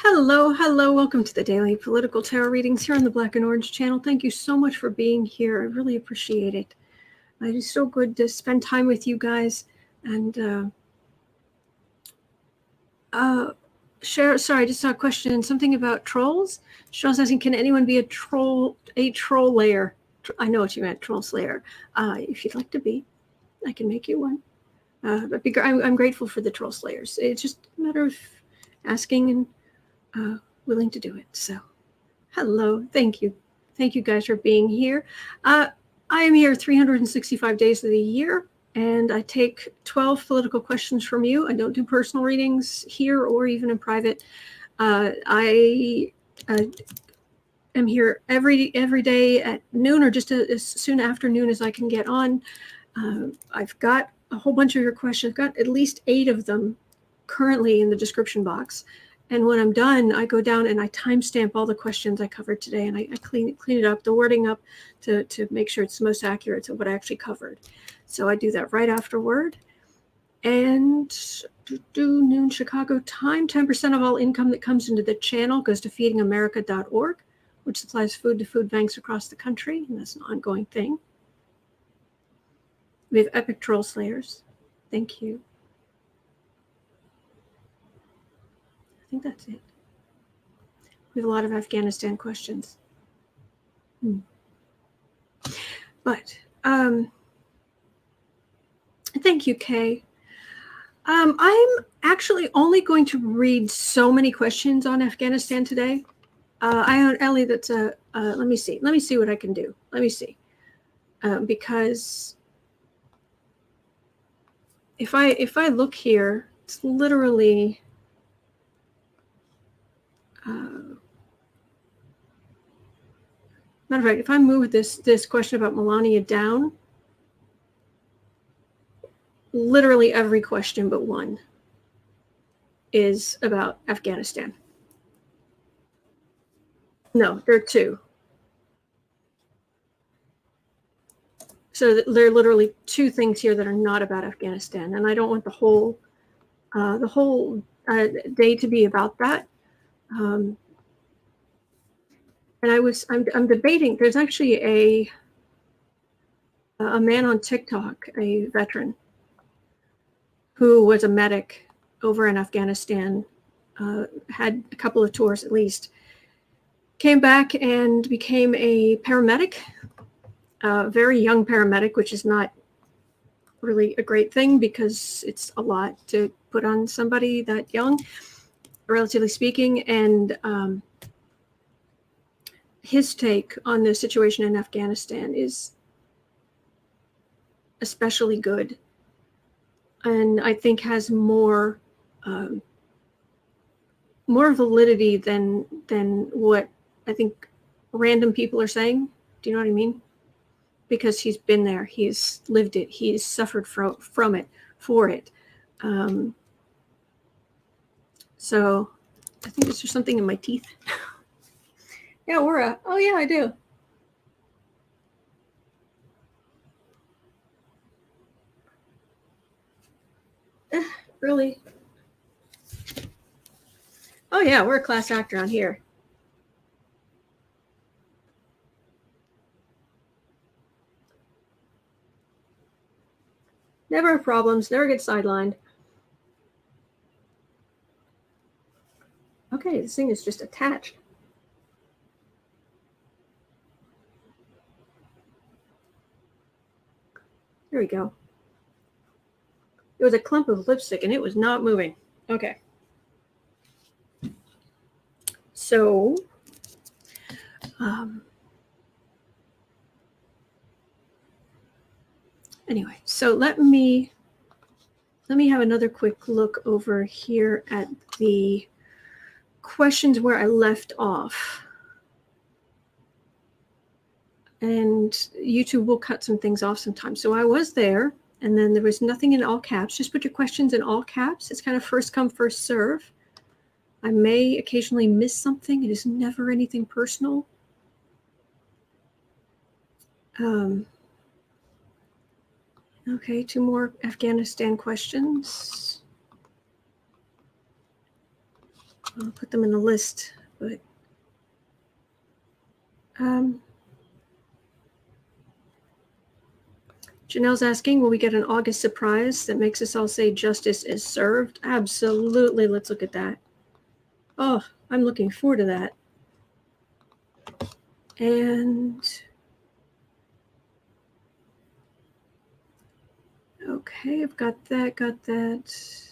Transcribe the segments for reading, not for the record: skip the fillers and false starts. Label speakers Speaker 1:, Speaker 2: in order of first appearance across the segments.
Speaker 1: Hello. Welcome to the Daily Political Tarot Readings here on the Black and Orange channel. Thank you so much for being here. I really appreciate it. It is so good to spend time with you guys and share. Sorry, I just saw a question. Something about trolls. Cheryl's asking, can anyone be a troll layer? I know what you meant, troll slayer. If you'd like to be, I can make you one. But I'm grateful for the troll slayers. It's just a matter of asking and willing to do it. So hello, thank you guys for being here. I am here 365 days of the year, and I take 12 political questions from you. I don't do personal readings here or even in private. I am here every day at noon, or just as soon after noon as I can get on. I've got a whole bunch of your questions. I've got at least 8 of them currently in the description box. And when I'm done, I go down and I timestamp all the questions I covered today, and I clean it up, the wording up to make sure it's the most accurate to what I actually covered. So I do that right afterward. And noon Chicago time, 10% of all income that comes into the channel goes to feedingamerica.org, which supplies food to food banks across the country, and that's an ongoing thing. We have epic troll slayers. Thank you. I think that's it. We have a lot of Afghanistan questions. But thank you, Kay. I'm actually only going to read so many questions on Afghanistan today. Ellie, that's let me see what I can do. Let me see. Because if I look here, it's literally matter of fact, if I move this question about Melania down, literally every question but one is about Afghanistan. No, there are 2. So there are literally 2 things here that are not about Afghanistan, and I don't want the whole day to be about that. And I'm debating. There's actually a man on TikTok, a veteran, who was a medic over in Afghanistan, had a couple of tours at least, came back and became a paramedic, a very young paramedic, which is not really a great thing because it's a lot to put on somebody that young, relatively speaking. And his take on the situation in Afghanistan is especially good, and I think has more validity than what I think random people are saying. Do you know what I mean? Because he's been there, he's lived it, he's suffered from it, for it. So I think it's just something in my teeth. Yeah, oh yeah, I do. Really? Oh yeah, we're a class actor on here. Never have problems, never get sidelined. Okay, this thing is just attached. There we go. It was a clump of lipstick and it was not moving. Okay. So, anyway, so let me have another quick look over here at the questions where I left off. And YouTube will cut some things off sometimes. So I was there, and then there was nothing in all caps. Just put your questions in all caps. It's kind of first come, first serve. I may occasionally miss something. It is never anything personal. Okay, 2 more Afghanistan questions. I'll put them in the list, but Janelle's asking, will we get an August surprise that makes us all say justice is served? Absolutely. Let's look at that. Oh, I'm looking forward to that. And okay, I've got that.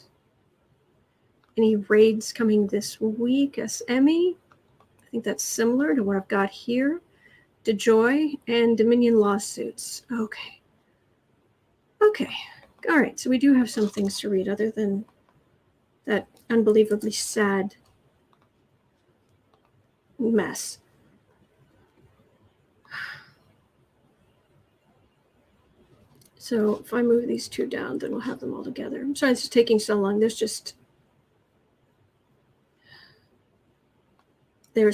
Speaker 1: Any raids coming this week? SME. I think that's similar to what I've got here. DeJoy and Dominion lawsuits. Okay. Okay. All right. So we do have some things to read other than that unbelievably sad mess. So if I move these two down, then we'll have them all together. I'm sorry this is taking so long. There's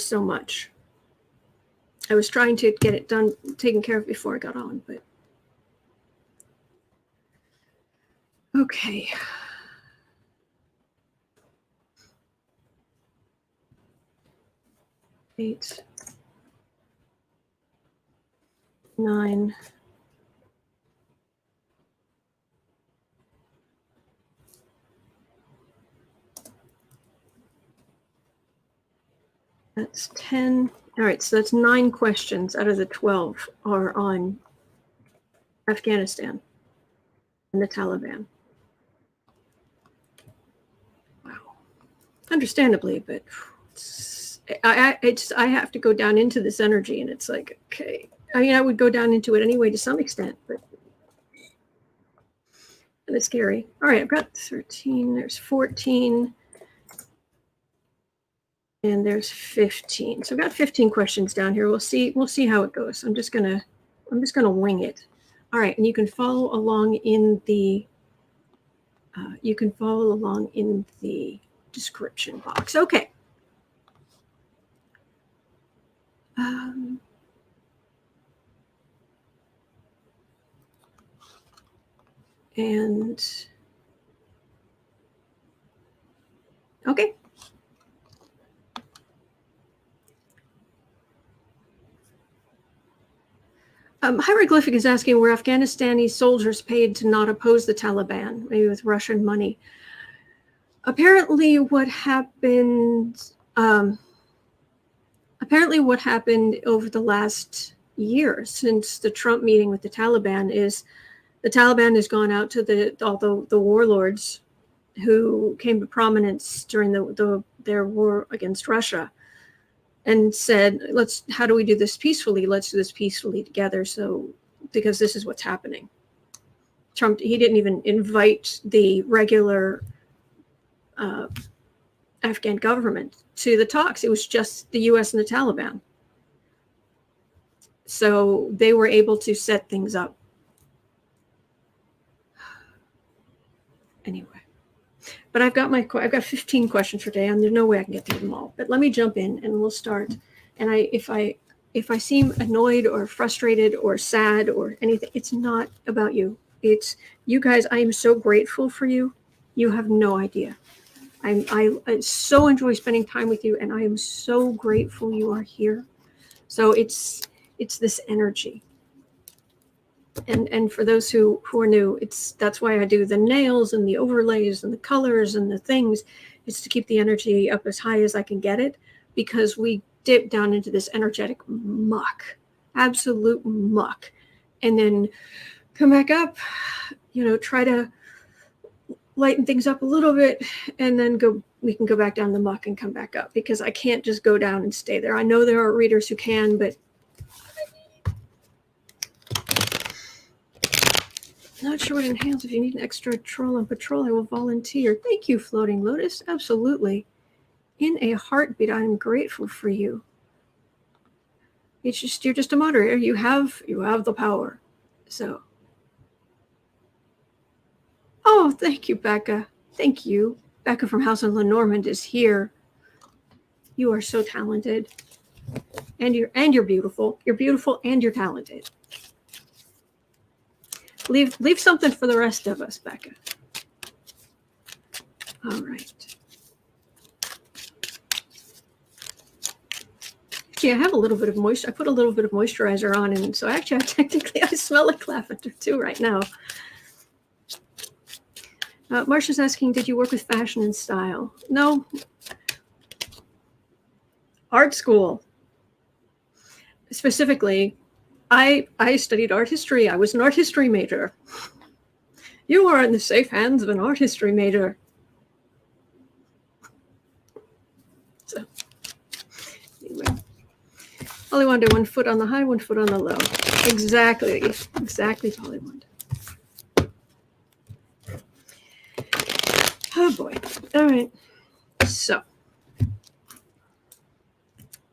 Speaker 1: so much. I was trying to get it done, taken care of before I got on, but okay. Eight, 9. That's 10. All right, so that's 9 questions out of the 12 are on Afghanistan and the Taliban. Wow. Understandably, but I have to go down into this energy, and it's like, okay. I mean, I would go down into it anyway to some extent, but it's scary. All right, I've got 13. There's 14. And there's 15. So I've got 15 questions down here. We'll see how it goes. I'm just gonna wing it. All right, and you can follow along in the description box. Okay. And okay. Hieroglyphic is asking, were Afghanistani soldiers paid to not oppose the Taliban, maybe with Russian money? Apparently what happened over the last year since the Trump meeting with the Taliban is the Taliban has gone out to all the warlords who came to prominence during their war against Russia and said, how do we do this peacefully? Let's do this peacefully together. So, because this is what's happening. Trump, he didn't even invite the regular Afghan government to the talks. It was just the US and the Taliban. So they were able to set things up. Anyway. But I've got 15 questions for today, and there's no way I can get through them all. But let me jump in, and we'll start. And if I seem annoyed or frustrated or sad or anything, it's not about you. It's you guys. I am so grateful for you. You have no idea. I so enjoy spending time with you, and I am so grateful you are here. So it's this energy. And for those who are new, that's why I do the nails and the overlays and the colors and the things. It's to keep the energy up as high as I can get it, because we dip down into this energetic muck, absolute muck, and then come back up, try to lighten things up a little bit, and then we can go back down the muck and come back up, because I can't just go down and stay there. I know there are readers who can, but not sure what it entails. If you need an extra troll on patrol, I will volunteer. Thank you, Floating Lotus. Absolutely. In a heartbeat, I'm grateful for you. It's just, you're just a moderator. You have the power. So. Oh, thank you, Becca. Thank you. Becca from House of Lenormand is here. You are so talented. And you're beautiful. You're beautiful and you're talented. Leave something for the rest of us, Becca. All right. actually, I have a little bit of moisture. I put a little bit of moisturizer on, and so actually, I smell like lavender too right now. Marcia's asking, did you work with fashion and style? No. Art school. Specifically, I studied art history. I was an art history major. You are in the safe hands of an art history major. So, anyway. Pollywanda, 1 foot on the high, 1 foot on the low. Exactly, Pollywanda. Oh boy. All right. So,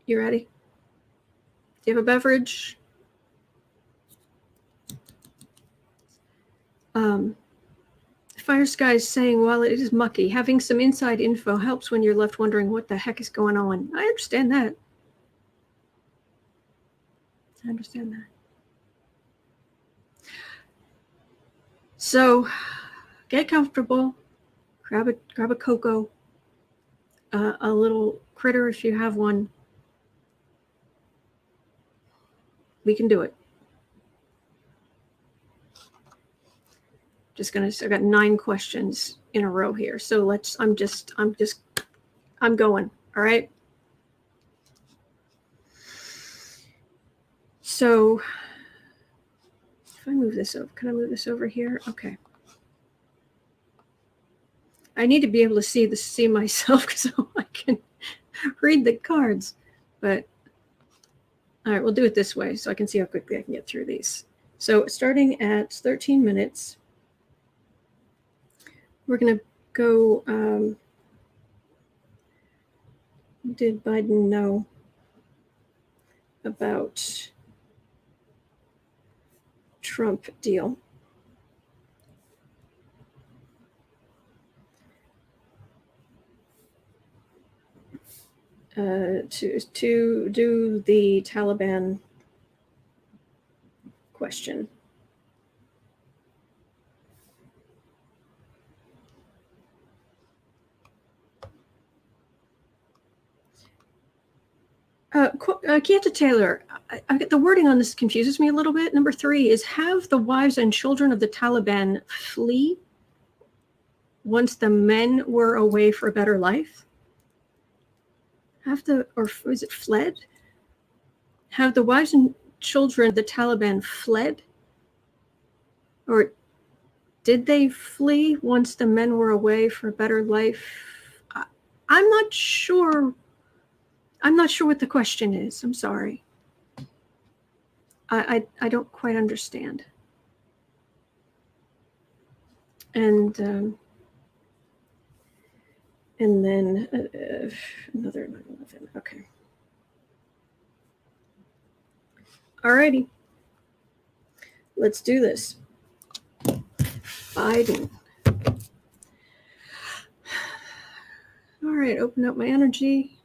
Speaker 1: you ready? Do you have a beverage? Fire Sky is saying, while it is mucky, having some inside info helps when you're left wondering what the heck is going on. I understand that. So, get comfortable. Grab a cocoa, a little critter if you have one. We can do it. I've got 9 questions in a row here. So I'm going. All right. So if I move this over, can I move this over here? Okay. I need to be able to see myself so I can read the cards. But all right, we'll do it this way so I can see how quickly I can get through these. So starting at 13 minutes, we're going to go, did Biden know about Trump deal? To do the Taliban question. Kieta Taylor, the wording on this confuses me a little bit. Number 3 is, have the wives and children of the Taliban flee once the men were away for a better life? Or is it fled? Have the wives and children of the Taliban fled? Or did they flee once the men were away for a better life? I'm not sure. I'm not sure what the question is. I'm sorry. I don't quite understand. And then another 9/11. Okay. Alrighty. Let's do this. Biden. All right, open up my energy.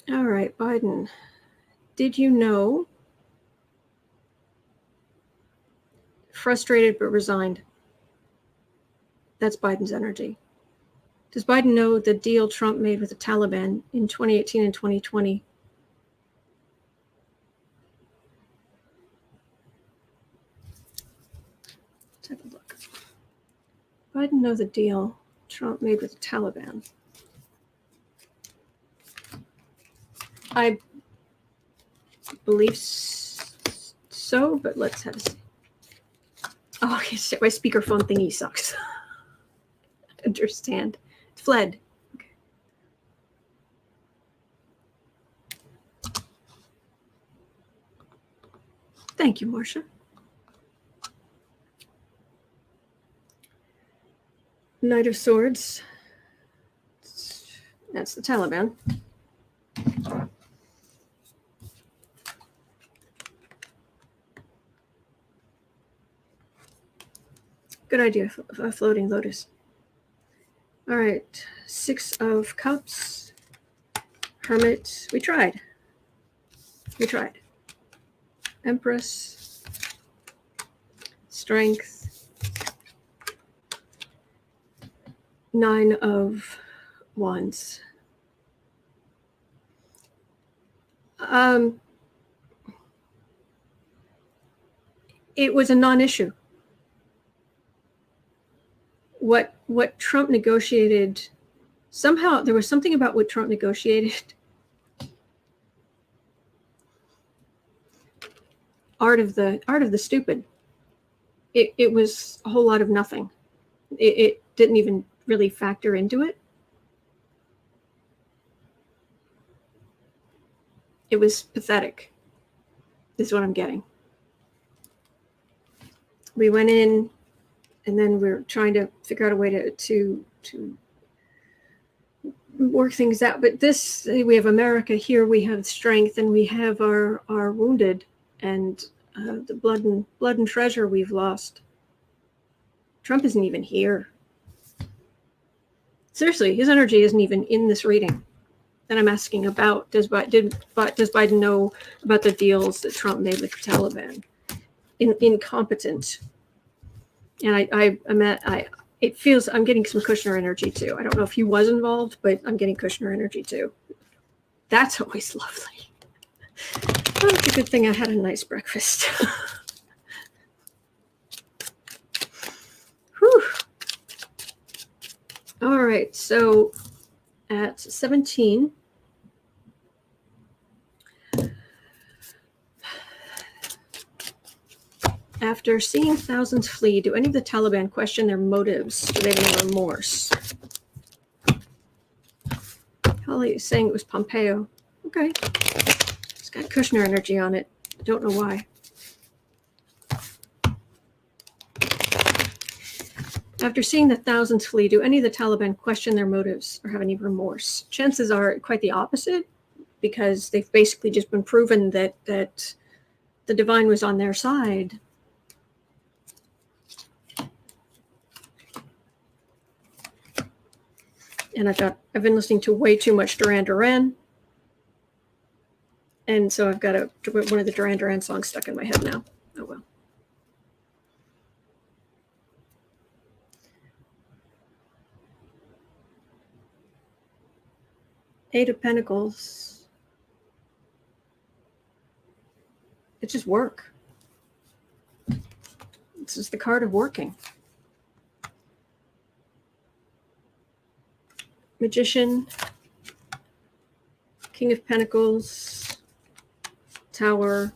Speaker 1: All right, Biden. Did you know? Frustrated but resigned. That's Biden's energy. Does Biden know the deal Trump made with the Taliban in 2018 and 2020? Let's have a look. Biden know the deal Trump made with the Taliban. I believe so, but let's have a see. Oh, okay, my speakerphone thingy sucks. Understand. Fled. Okay. Thank you, Marcia. Knight of Swords. That's the Taliban. Good idea, a floating lotus. All right, 6 of Cups. Hermit. We tried. Empress. Strength. 9 of Wands. It was a non-issue. What Trump negotiated, somehow there was something about what Trump negotiated. Art of the stupid. It was a whole lot of nothing. It didn't even really factor into it. It was pathetic, is what I'm getting. We went in, and then we're trying to figure out a way to work things out. But this, we have America here, we have strength, and we have our wounded, and the blood and treasure we've lost. Trump isn't even here. Seriously, his energy isn't even in this reading that I'm asking about. Does Biden know about the deals that Trump made with the Taliban? Incompetent. And it feels I'm getting some Kushner energy too. I don't know if he was involved, but I'm getting Kushner energy too. That's always lovely. Oh, it's a good thing I had a nice breakfast. Whew. All right, so at 17, after seeing thousands flee, do any of the Taliban question their motives? Do they have any remorse? Holly is saying it was Pompeo. Okay. It's got Kushner energy on it. I don't know why. After seeing the thousands flee, do any of the Taliban question their motives or have any remorse? Chances are quite the opposite, because they've basically just been proven that the divine was on their side. And I've been listening to way too much Duran Duran. And so I've got one of the Duran Duran songs stuck in my head now. Oh well. Eight of Pentacles. It's just work. This is the card of working. Magician, King of Pentacles, Tower,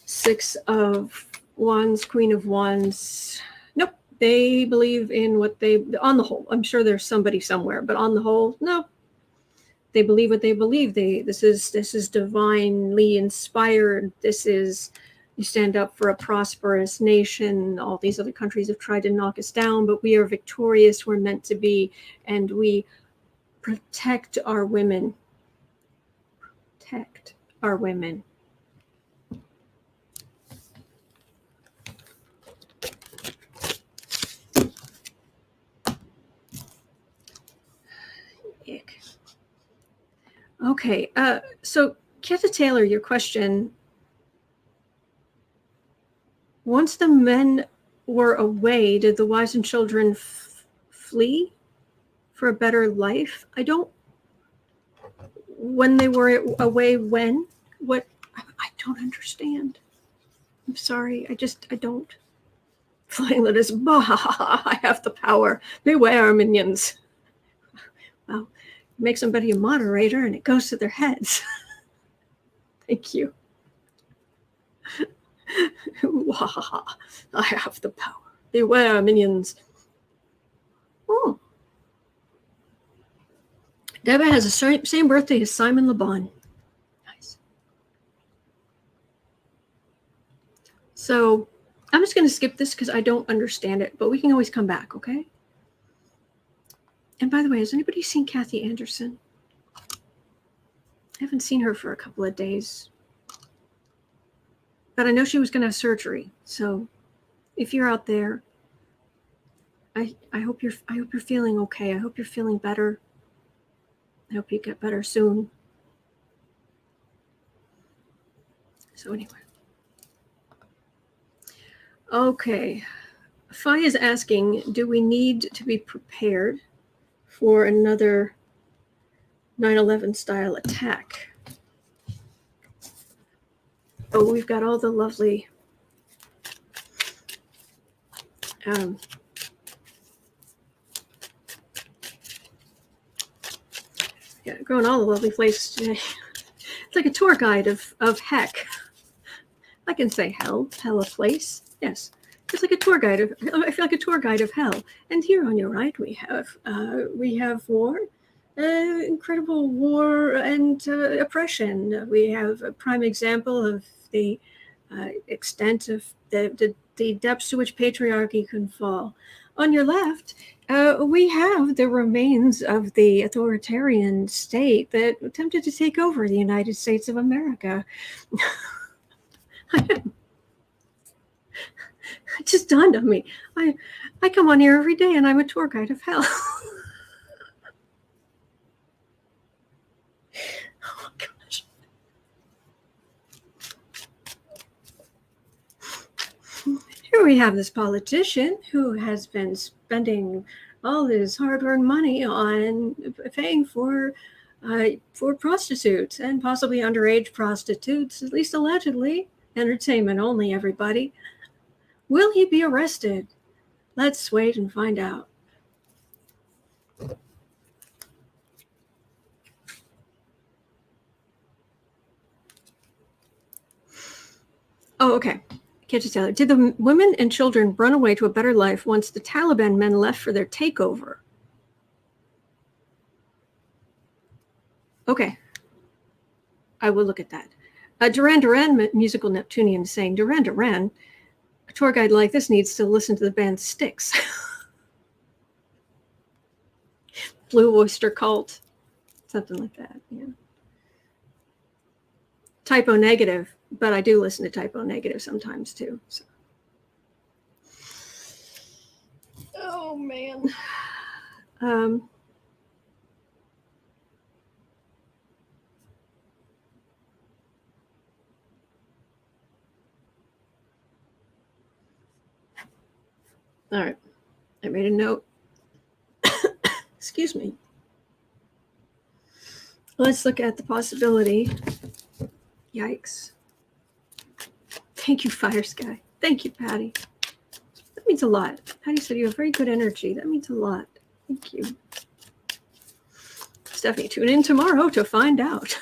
Speaker 1: Six of Wands, Queen of Wands. Nope, they believe in what they, on the whole, I'm sure there's somebody somewhere, but on the whole, no. They believe what they believe. This is divinely inspired. This is, you stand up for a prosperous nation. All these other countries have tried to knock us down, but we are victorious. We're meant to be, and we protect our women. Protect our women. Ick. Okay, so Keta Taylor, your question. Once the men were away, did the wives and children flee for a better life? I don't. When they were away, when? What? I don't understand. I'm sorry. I don't. Flying letters. Bah, I have the power. Beware, minions. Well, make somebody a moderator and it goes to their heads. Thank you. I have the power. Beware, minions. Oh. Deborah has the same birthday as Simon Le Bon. Nice. So I'm just going to skip this because I don't understand it, but we can always come back, okay? And by the way, has anybody seen Kathy Anderson? I haven't seen her for a couple of days. But I know she was going to have surgery. So if you're out there, I hope you're feeling okay. I hope you're feeling better. I hope you get better soon. So anyway. Okay. Fi is asking, do we need to be prepared for another 9/11 style attack. Oh, we've got all the lovely going all the lovely places today. It's like a tour guide of heck. I can say hell a place. Yes. It's like a tour guide of, I feel like a tour guide of hell. And here on your right, we have war, incredible war and oppression. We have a prime example of the extent of the depths to which patriarchy can fall. On your left, we have the remains of the authoritarian state that attempted to take over the United States of America. It just dawned on me. I come on here every day and I'm a tour guide of hell. Oh gosh. Here we have this politician who has been spending all his hard-earned money on paying for prostitutes and possibly underage prostitutes, at least allegedly. Entertainment only, everybody. Will he be arrested? Let's wait and find out. Oh, okay. Can't you tell? Did the women and children run away to a better life once the Taliban men left for their takeover? Okay. I will look at that. Duran Duran, musical Neptunian, is saying, Duran Duran, a tour guide like this needs to listen to the band Styx. Blue Oyster Cult. Something like that, yeah. Typo Negative, but I do listen to Typo Negative sometimes too. So. Oh, man. All right. I made a note. Excuse me. Let's look at the possibility. Yikes. Thank you, Fire Sky. Thank you, Patty. That means a lot. Patty said you have very good energy. That means a lot. Thank you. Stephanie, tune in tomorrow to find out.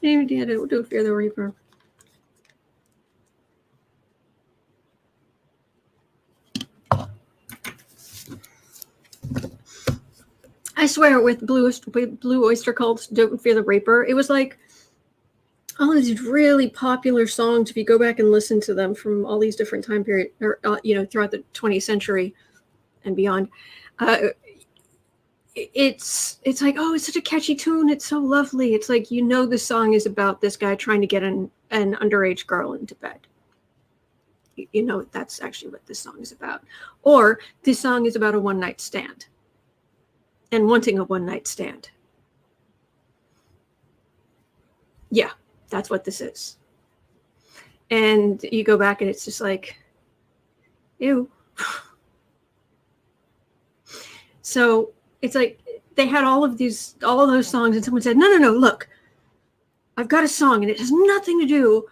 Speaker 1: Yeah, don't fear the Reaper. I swear, with Blue Oyster Cult, Don't Fear the Reaper, it was like all of these really popular songs. If you go back and listen to them from all these different time periods, or throughout the 20th century and beyond, it's like, oh, it's such a catchy tune. It's so lovely. It's like, this song is about this guy trying to get an underage girl into bed. That's actually what this song is about. Or this song is about a one-night stand. And wanting a one-night stand. Yeah, that's what this is. And you go back and it's just like, ew. So it's like they had all of those songs, and someone said, no, look, I've got a song and it has nothing to do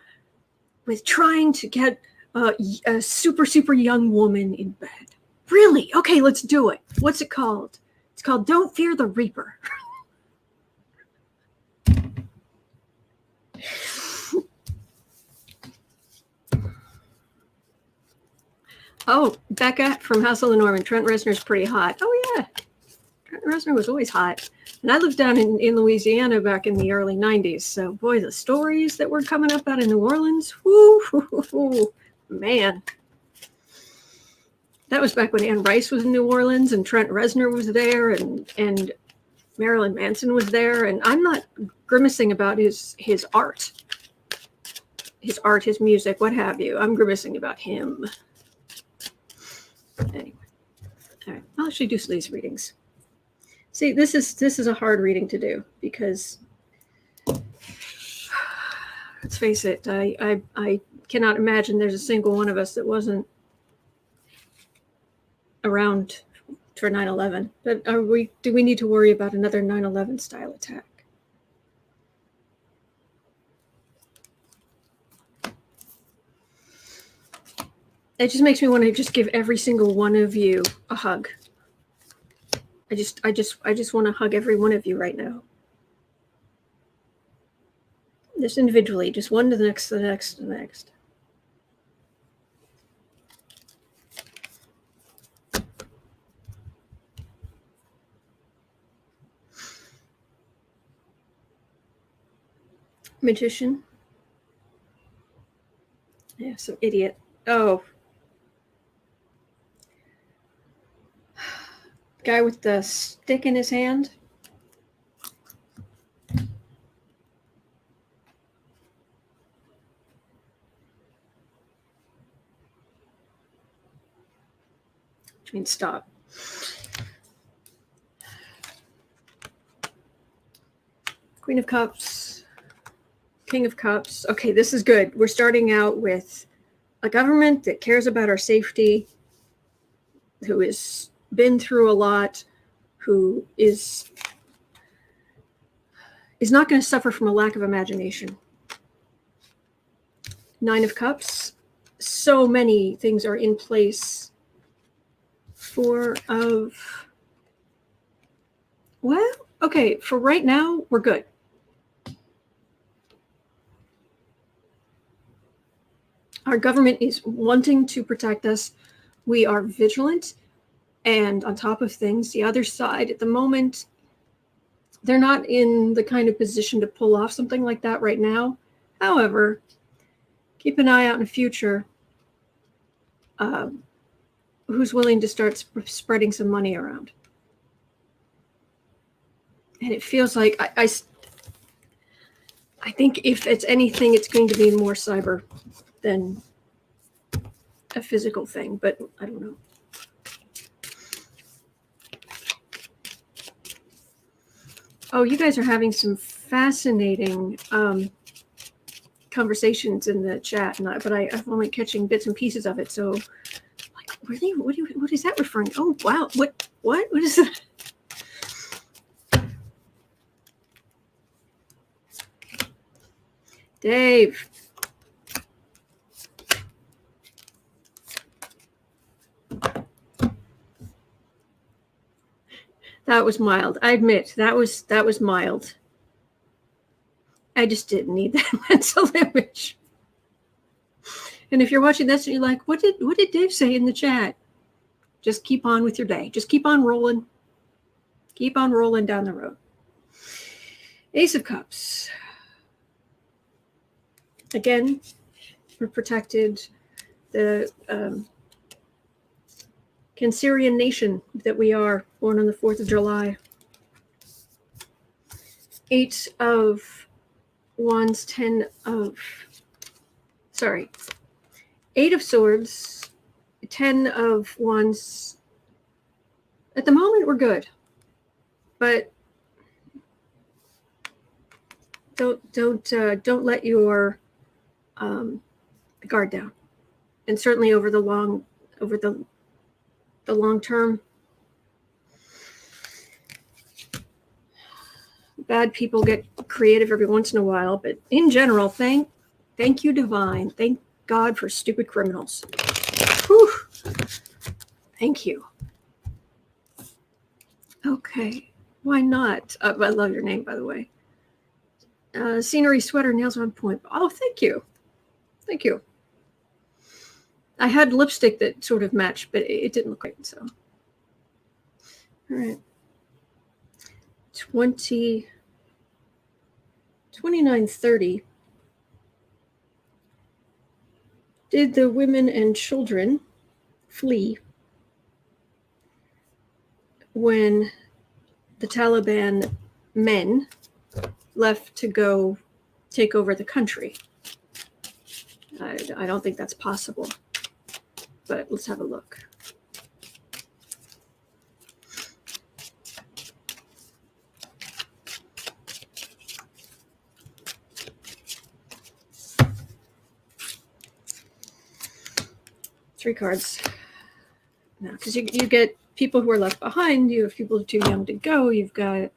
Speaker 1: with trying to get a super, super young woman in bed. Really? Okay, let's do it. What's it called? It's called Don't Fear the Reaper. Oh, Becca from House of the Norman. Trent Reznor's pretty hot. Oh, yeah. Trent Reznor was always hot. And I lived down in Louisiana back in the early 90s. So, boy, the stories that were coming up out of New Orleans. Whoo, man. That was back when Anne Rice was in New Orleans and Trent Reznor was there and Marilyn Manson was there. And I'm not grimacing about his art. His art, his music, what have you. I'm grimacing about him. Anyway. All right. I'll actually do these readings. See, this is a hard reading to do because let's face it, I cannot imagine there's a single one of us that wasn't around for 9/11. But do we need to worry about another 9/11 style attack? It just makes me want to just give every single one of you a hug. I just want to hug every one of you right now. Just individually, just one to the next, to the next, to the next. Magician. Yeah, some idiot. Oh. Guy with the stick in his hand. Which means stop. Queen of Cups. King of Cups. Okay, this is good. We're starting out with a government that cares about our safety, who has been through a lot, who is not going to suffer from a lack of imagination. Nine of Cups. So many things are in place. Four of... Well, okay, for right now, we're good. Our government is wanting to protect us. We are vigilant and on top of things. The other side, at the moment, they're not in the kind of position to pull off something like that right now. However, keep an eye out in the future. Who's willing to start spreading some money around? And it feels like I think if it's anything, it's going to be more cyber than a physical thing, but I don't know. Oh, you guys are having some fascinating conversations in the chat, but I'm only catching bits and pieces of it. So, like, really, what is that referring to? Oh, wow, what is that? Dave. That was mild. I admit that was mild. I just didn't need that mental image. And if you're watching this and you're like, what did Dave say in the chat? Just keep on with your day. Just keep on rolling. Keep on rolling down the road. Ace of Cups. Again, we're protected. The Cancerian nation that we are, born on the 4th of July. Eight of Wands, Eight of Swords, 10 of Wands. At the moment, we're good, but don't let your guard down, and certainly over the long term. Bad people get creative every once in a while, but in general, thank you, divine. Thank God for stupid criminals. Whew. Thank you. Okay, why not? I love your name, by the way. Scenery, sweater, nails on point. Oh, thank you. Thank you. I had lipstick that sort of matched, but it didn't look right, so. All right. 2930. Did the women and children flee when the Taliban men left to go take over the country? I don't think that's possible, but let's have a look. Three cards. No, because you get people who are left behind. You have people too young to go. You've got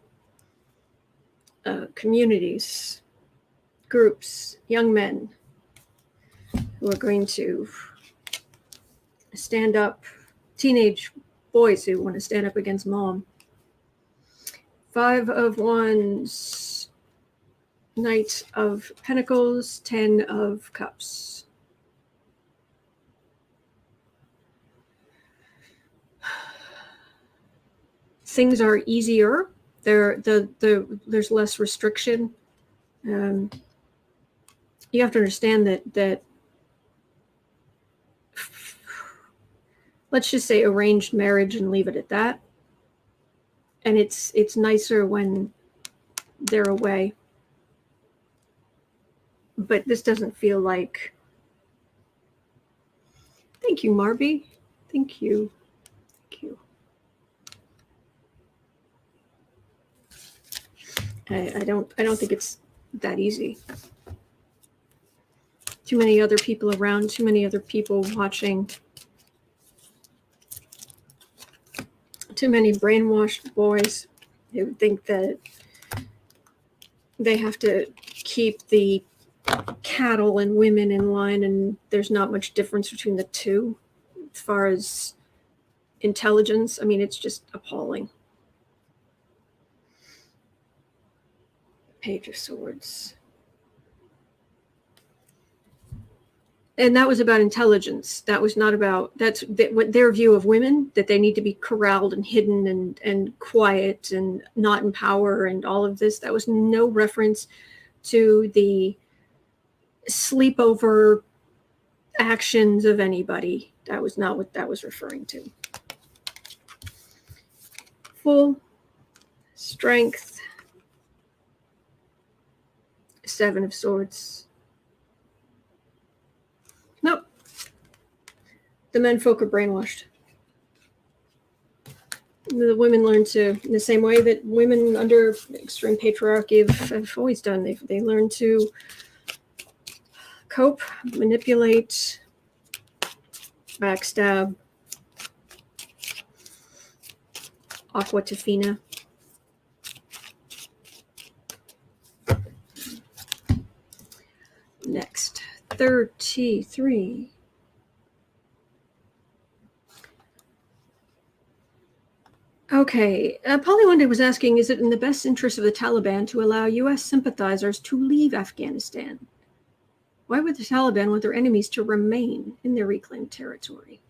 Speaker 1: communities, groups, young men who are going to stand up, teenage boys who want to stand up against mom. 5 of Wands, Knight of Pentacles, 10 of Cups. Things are easier. There's less restriction. You have to understand that let's just say arranged marriage and leave it at that. And it's nicer when they're away. But this doesn't feel like. Thank you, Marby. Thank you. Thank you. I don't think it's that easy. Too many other people around, too many other people watching. Too many brainwashed boys who think that they have to keep the cattle and women in line, and there's not much difference between the two as far as intelligence. I mean, it's just appalling. Page of Swords. And that was about intelligence. That was not about, that's their view of women, that they need to be corralled and hidden and quiet and not in power and all of this. That was no reference to the sleepover actions of anybody. That was not what that was referring to. Full strength. 7 of Swords. Nope. The men folk are brainwashed. The women learn to, in the same way that women under extreme patriarchy have always done. They learn to cope, manipulate, backstab, aqua tofina. Next, 33. Okay, Polly one day was asking, is it in the best interest of the Taliban to allow U.S. sympathizers to leave Afghanistan? Why would the Taliban want their enemies to remain in their reclaimed territory?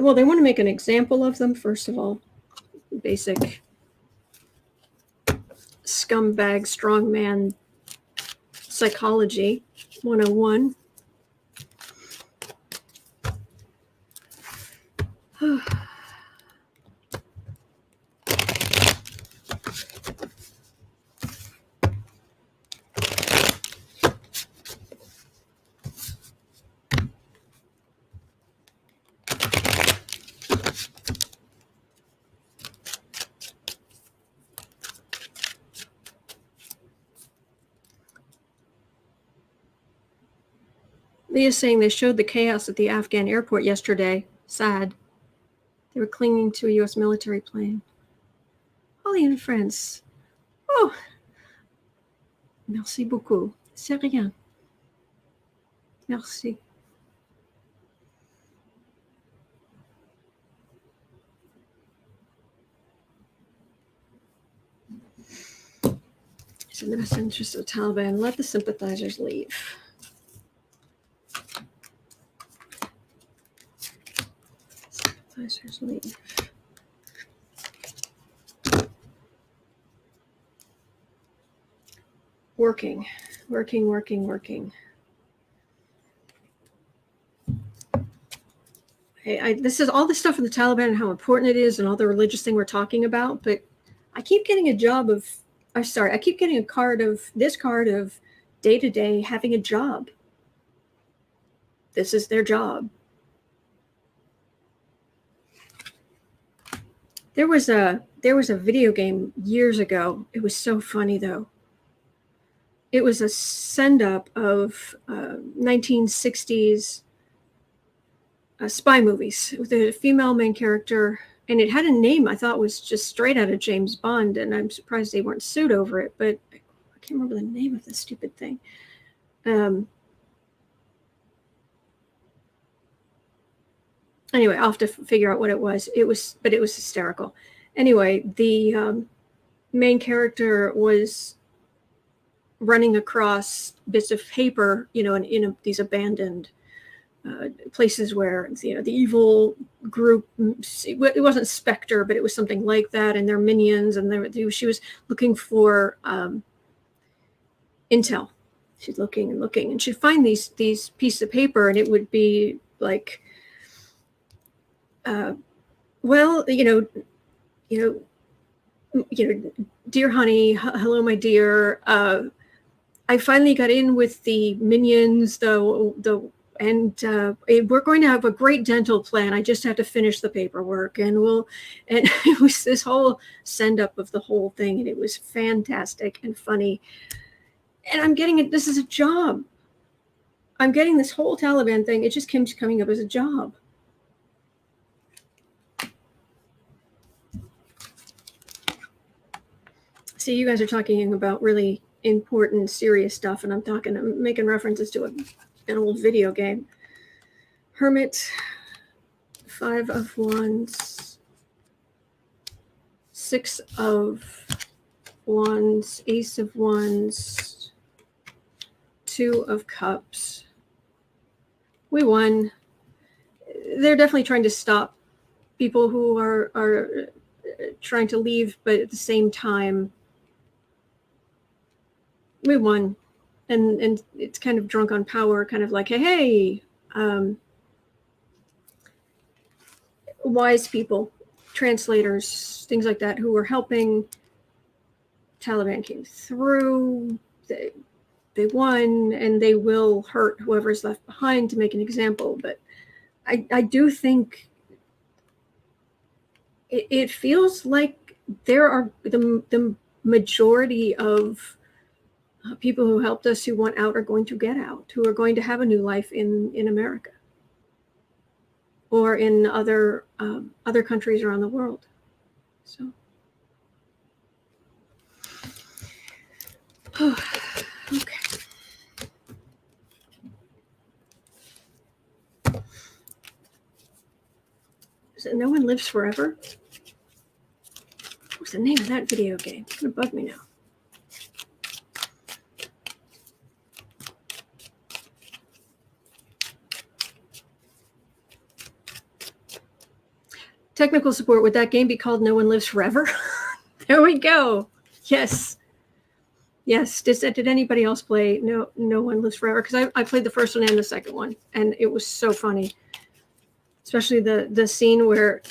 Speaker 1: Well, they want to make an example of them, first of all. Basic scumbag, strongman psychology 101. Leah's saying they showed the chaos at the Afghan airport yesterday. Sad. They were clinging to a U.S. military plane. Holly and friends. Oh. Merci beaucoup. C'est rien. Merci. It's in the best interest of the Taliban. Let the sympathizers leave. Sympathizers leave. Working. This is all the stuff of the Taliban and how important it is and all the religious thing we're talking about, but I keep getting I keep getting a card of day-to-day having a job. This is their job. There was a video game years ago. It was so funny though. it was a send-up of 1960s spy movies with a female main character, and it had a name I thought was just straight out of James Bond, and I'm surprised they weren't sued over it, but I can't remember the name of this stupid thing. Anyway, I'll have to figure out what it was. But it was hysterical. Anyway, the main character was running across bits of paper, in these abandoned places where, the evil group, it wasn't Spectre, but it was something like that, and their minions, and she was looking for intel. She's looking and looking, and she'd find these pieces of paper, and it would be like, well, dear honey, hello, my dear. I finally got in with the minions, and we're going to have a great dental plan. I just have to finish the paperwork, and it was this whole send up of the whole thing, and it was fantastic and funny. And I'm getting it. This is a job. I'm getting this whole Taliban thing. It just keeps coming up as a job. See, you guys are talking about really important, serious stuff, and I'm making references to an old video game. Hermit, 5 of Wands, 6 of Wands, Ace of Wands, 2 of Cups. We won. They're definitely trying to stop people who are trying to leave, but at the same time, we won. And it's kind of drunk on power, kind of like, hey, wise people, translators, things like that, who were helping. Taliban came through. They won, and they will hurt whoever's left behind to make an example. But I do think it feels like there are the majority of people who helped us, who want out, are going to get out, who are going to have a new life in America or in other countries around the world. So, okay. Is it No One Lives Forever? What's the name of that video game? It's gonna bug me now. Technical support, would that game be called No One Lives Forever? There we go. Yes. Did anybody else play No One Lives Forever? Because I played the first one and the second one, and it was so funny. Especially the scene where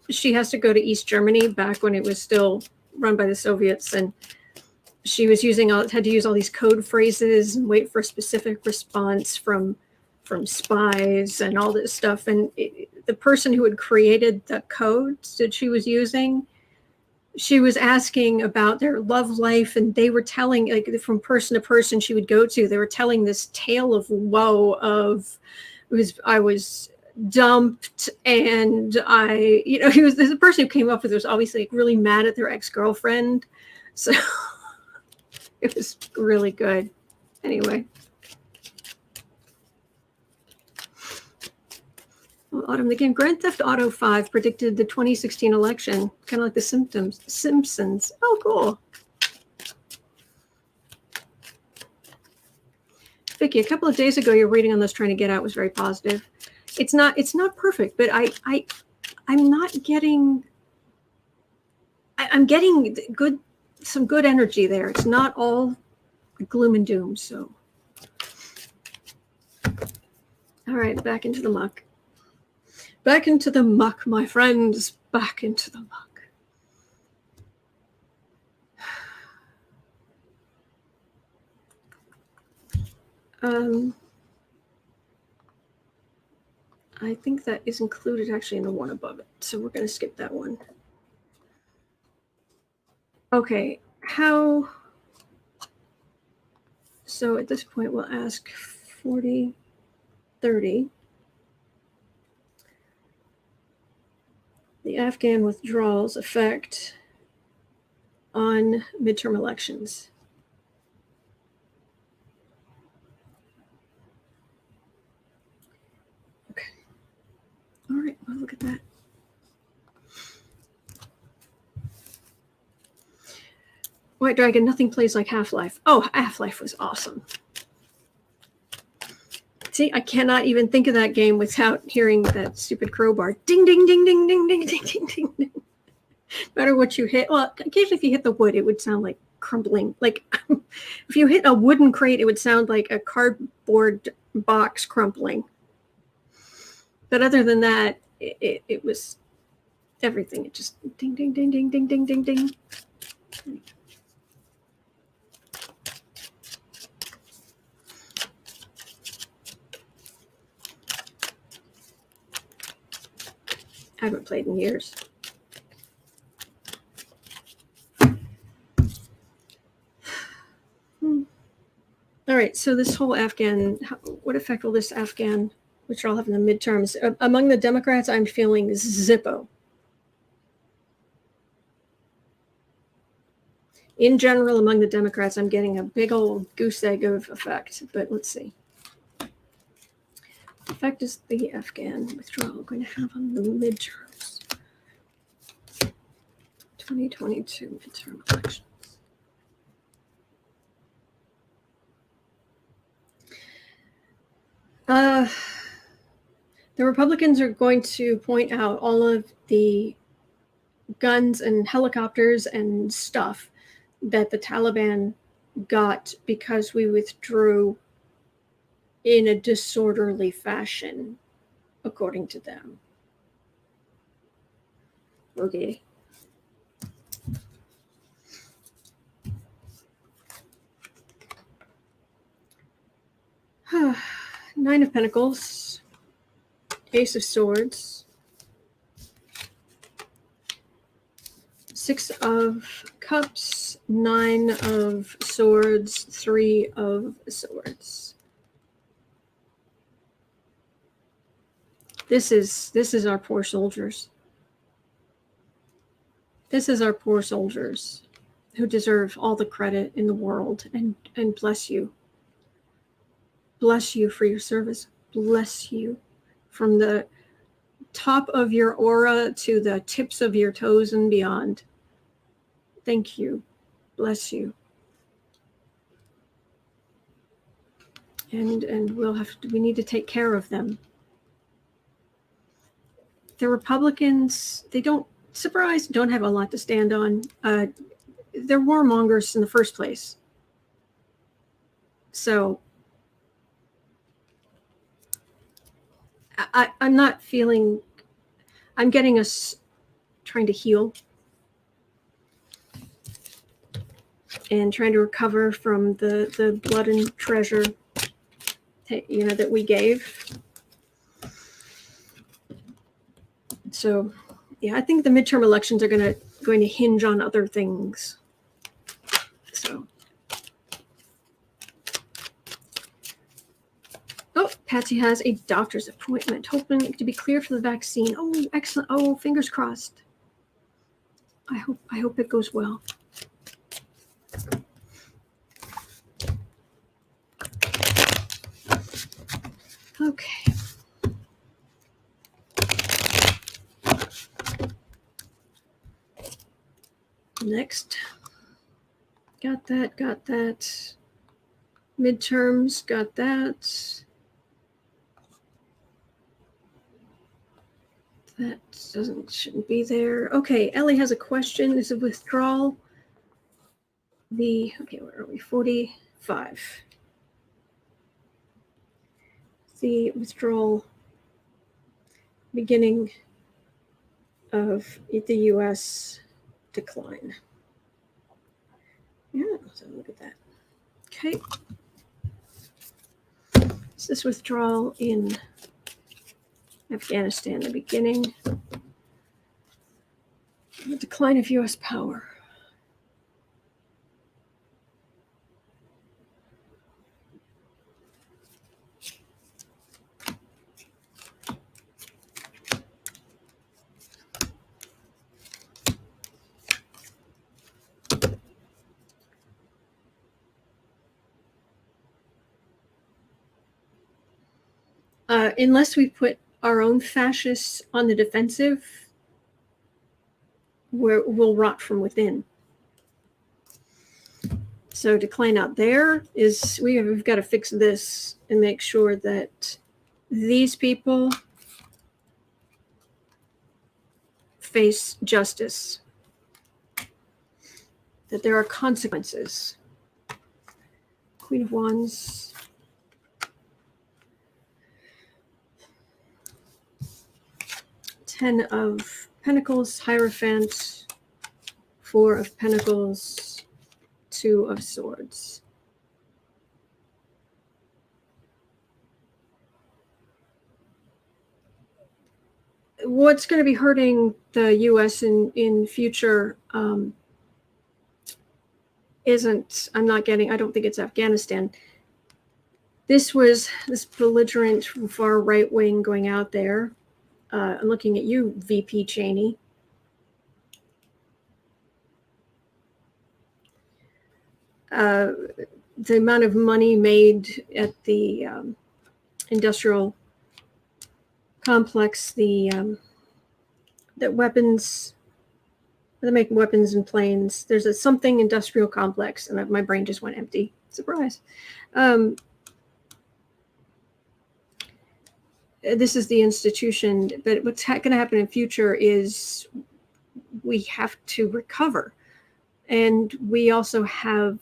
Speaker 1: she has to go to East Germany back when it was still run by the Soviets, and she was had to use all these code phrases and wait for a specific response from spies and all this stuff. And the person who had created the codes that she was using, she was asking about their love life, and they were telling, like, from person to person she would go to, they were telling this tale of woe of, I was dumped, and there's a person who came up with it was obviously like really mad at their ex-girlfriend. So it was really good. Anyway. Autumn, the game Grand Theft Auto 5 predicted the 2016 election, kind of like the Simpsons. Oh, cool. Vicky, a couple of days ago, your reading on this Trying to Get Out was very positive. It's not perfect, but I'm not getting. I'm getting some good energy there. It's not all gloom and doom. So, all right, back into the muck. Back into the muck, my friends. Back into the muck. I think that is included actually in the one above it. So we're going to skip that one. Okay, how So at this point, we'll ask 40, 30. The Afghan withdrawals effect on midterm elections. Okay. All right, well, look at that. White Dragon, nothing plays like Half-Life. Oh, Half-Life was awesome. See, I cannot even think of that game without hearing that stupid crowbar. Ding, ding, ding, ding, ding, ding, ding, ding, ding, ding. No matter what you hit. Well, occasionally if you hit the wood, it would sound like crumbling. Like if you hit a wooden crate, it would sound like a cardboard box crumbling. But other than that, it was everything. It just ding, ding, ding, ding, ding, ding, ding, ding. I haven't played in years. All right, so this whole Afghan, what effect will this Afghan withdrawal have in the midterms? Among the Democrats, I'm feeling Zippo. In general, among the Democrats, I'm getting a big old goose egg of effect, but let's see. What effect is the Afghan withdrawal going to have on the midterms? 2022 midterm elections. The Republicans are going to point out all of the guns and helicopters and stuff that the Taliban got because we withdrew in a disorderly fashion, according to them. Okay. Nine of Pentacles, Ace of Swords, Six of Cups, Nine of Swords, Three of Swords. This is our poor soldiers. This is our poor soldiers who deserve all the credit in the world, and bless you. Bless you for your service. Bless you from the top of your aura to the tips of your toes and beyond. Thank you. Bless you. And we need to take care of them. The Republicans, they don't have a lot to stand on. They're warmongers in the first place. So I'm not feeling, I'm getting us trying to heal and trying to recover from the blood and treasure, that we gave. So, yeah, I think the midterm elections are going to hinge on other things. So, oh, Patsy has a doctor's appointment, hoping to be cleared for the vaccine. Oh, excellent! Oh, fingers crossed. I hope it goes well. Okay. Next. Got that. Midterms, got that. That shouldn't be there. Okay, Ellie has a question. Is a withdrawal okay, where are we? 45. The withdrawal beginning of the U.S. decline. Yeah, so look at that. Okay. Is this withdrawal in Afghanistan, the beginning, the decline of U.S. power? unless we put our own fascists on the defensive, we'll rot from within. So decline out there is, we've got to fix this and make sure that these people face justice, that there are consequences. Queen of Wands. Ten of Pentacles, Hierophant, Four of Pentacles, Two of Swords. What's going to be hurting the U.S. in future isn't, I don't think it's Afghanistan. This was this belligerent far right wing going out there. I'm looking at you, VP Cheney. The amount of money made at the industrial complex, that weapons, they make weapons and planes. There's a something industrial complex, and my brain just went empty. Surprise. This is the institution, but what's going to happen in future is we have to recover. And we also have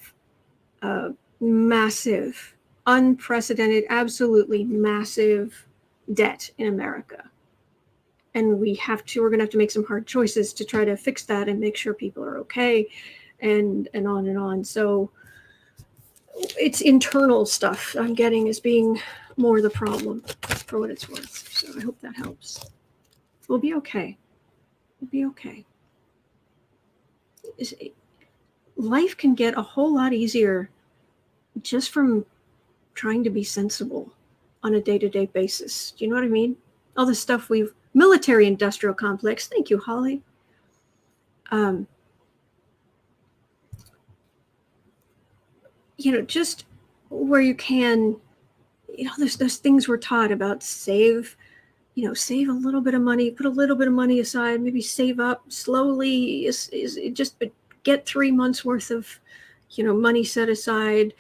Speaker 1: massive, unprecedented, absolutely massive debt in America. And we're going to have to make some hard choices to try to fix that and make sure people are okay, and on and on. So it's internal stuff I'm getting as being more the problem, for what it's worth. So I hope that helps. We'll be okay. We'll be okay. Life can get a whole lot easier just from trying to be sensible on a day-to-day basis. Do you know what I mean? All the stuff military industrial complex. Thank you, Holly. Just where you can, there's those things we're taught about save a little bit of money, put a little bit of money aside, maybe save up slowly, just get 3 months worth of, money set aside,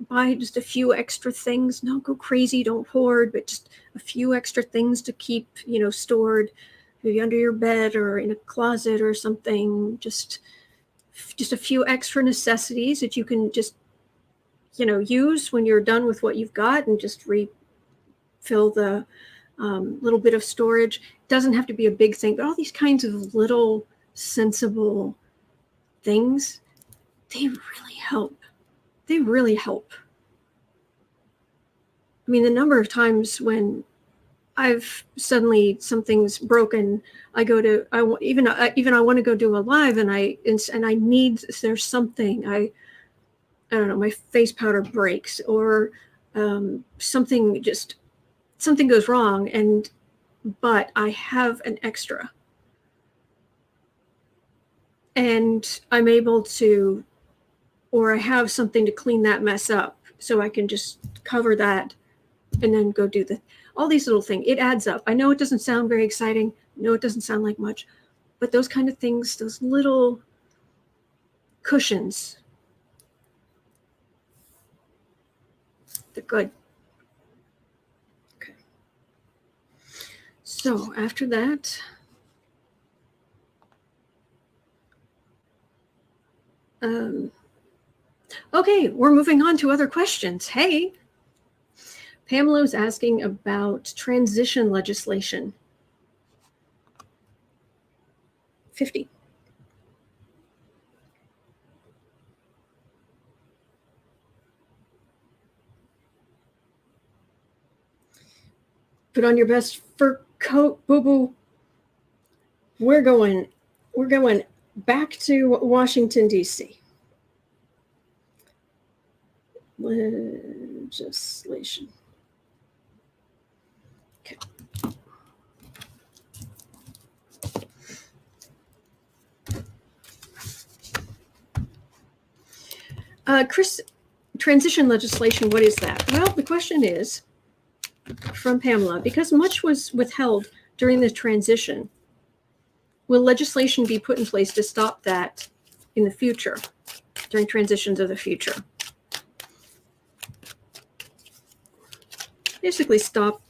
Speaker 1: buy just a few extra things. Don't go crazy, don't hoard, but just a few extra things to keep, stored, maybe under your bed or in a closet or something. Just a few extra necessities that you can just, use when you're done with what you've got, and just refill the little bit of storage. It doesn't have to be a big thing, but all these kinds of little sensible things, they really help. They really help. I mean, the number of times when I've suddenly something's broken, I want to go do a live, and I need, there's something, I don't know, my face powder breaks, or something goes wrong, but I have an extra, and I'm able to, or I have something to clean that mess up, so I can just cover that and then go do all these little things. It adds up. I know it doesn't sound very exciting. I know it doesn't sound like much, but those kind of things, those little cushions, they're good. Okay. So after that, okay, we're moving on to other questions. Hey, Pamela's asking about transition legislation. 50. Put on your best fur coat, boo-boo. We're going back to Washington, D.C. Legislation. Okay. Chris, transition legislation, what is that? Well, the question is, from Pamela. Because much was withheld during the transition, will legislation be put in place to stop that in the future, during transitions of the future? Basically stop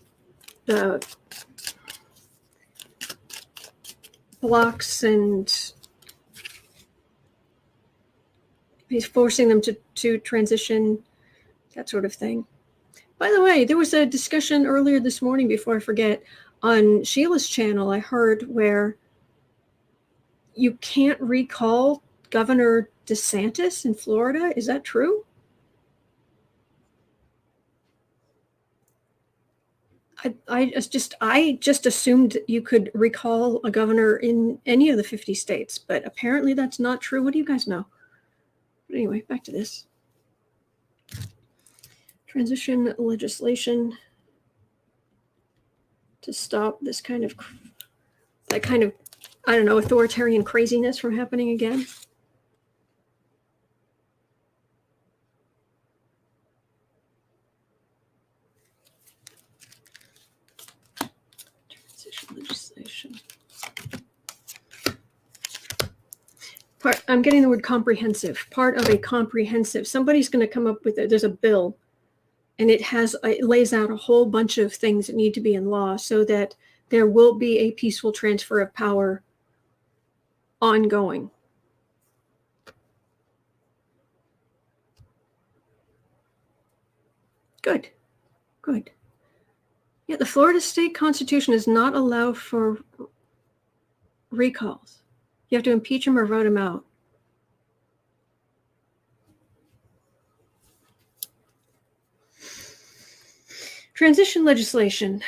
Speaker 1: the blocks and he's forcing them to transition, that sort of thing. By the way, there was a discussion earlier this morning, before I forget, on Sheila's channel, I heard, where you can't recall Governor DeSantis in Florida. Is that true? I just assumed you could recall a governor in any of the 50 states, but apparently that's not true. What do you guys know? But anyway, back to this. Transition legislation to stop this kind of, I don't know, authoritarian craziness from happening again. Transition legislation. I'm getting the word comprehensive. Part of a comprehensive. Somebody's going to come up with it. There's a bill, and it lays out a whole bunch of things that need to be in law so that there will be a peaceful transfer of power ongoing. Good. Yeah, the Florida state constitution does not allow for recalls. You have to impeach him or vote him out. Transition legislation.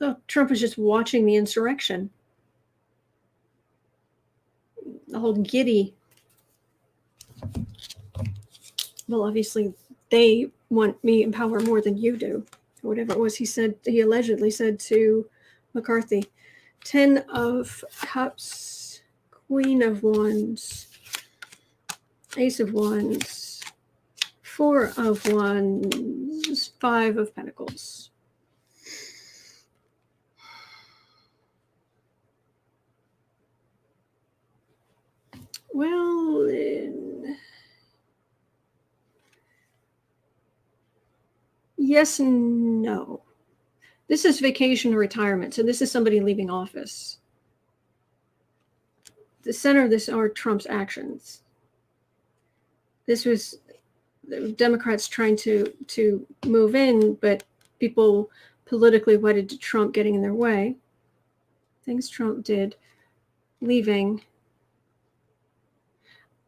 Speaker 1: Oh, Trump is just watching the insurrection. The whole giddy. Well, obviously, they want me in power more than you do. Whatever it was he allegedly said to McCarthy. 10 of Cups, Queen of Wands, Ace of Wands, 4 of Wands, 5 of Pentacles. Well, yes and no. This is vacation or retirement, so this is somebody leaving office. The center of this are Trump's actions. This was the Democrats trying to move in, but people politically wedded to Trump getting in their way. Things Trump did, leaving.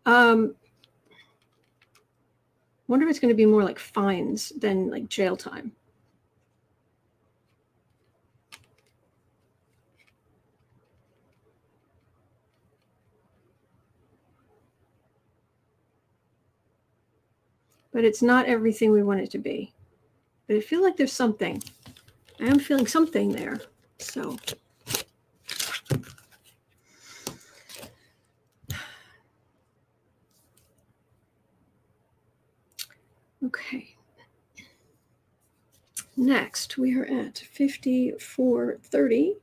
Speaker 1: Wonder if it's going to be more like fines than like jail time. But it's not everything we want it to be. But I feel like there's something. I am feeling something there. So. Okay. Next, we are at 5430.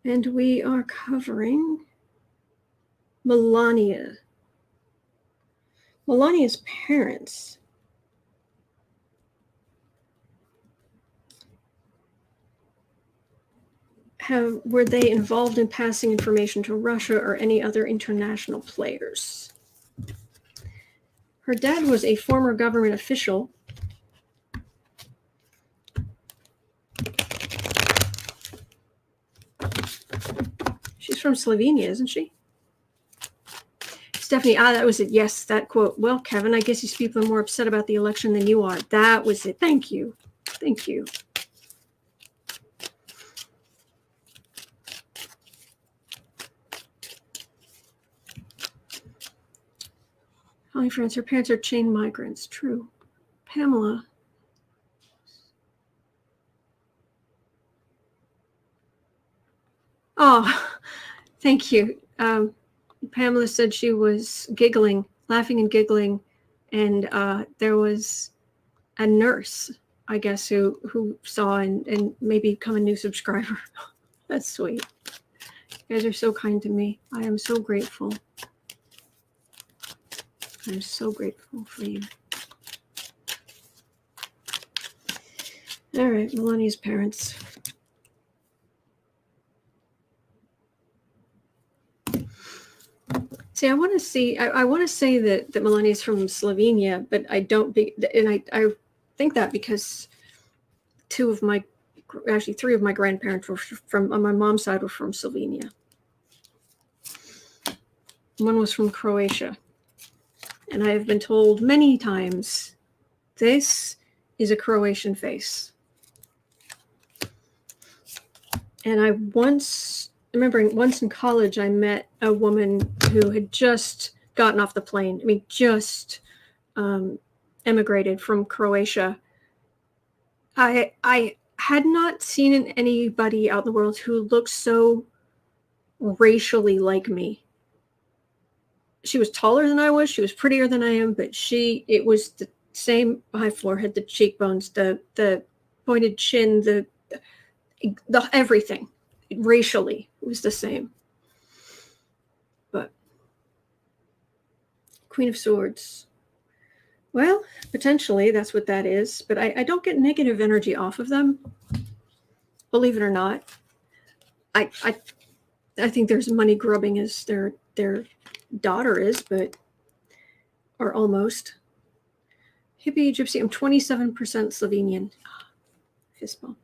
Speaker 1: And we are covering Melania. Melania's parents were they involved in passing information to Russia or any other international players? Her dad was a former government official. She's from Slovenia, isn't she? Stephanie, that was it. Yes, that quote. Well, Kevin, I guess these people are more upset about the election than you are. That was it. Thank you. Thank you. Hi, friends. Her parents are chain migrants. True. Pamela. Oh, thank you. Pamela said she was giggling, laughing and giggling, and there was a nurse I guess, who saw and maybe become a new subscriber. That's sweet. You guys are so kind to me. I am so grateful. I'm so grateful for you. All right, Melania's parents. See, I want to see. I want to say that Melania's from Slovenia, but I don't. And I think that because three of my grandparents were from, on my mom's side, were from Slovenia. One was from Croatia. And I have been told many times, this is a Croatian face. And I remembering once in college, I met a woman who had just gotten off the plane. I mean, just emigrated from Croatia. I had not seen anybody out in the world who looked so racially like me. She was taller than I was. She was prettier than I am, but it was the same high forehead, the cheekbones, the pointed chin, the everything. Racially, it was the same. But Queen of Swords. Well, potentially that's what that is, but I don't get negative energy off of them. Believe it or not. I think there's money grubbing as their daughter is, or almost. Hippie Gypsy, I'm 27% Slovenian. Fist bump.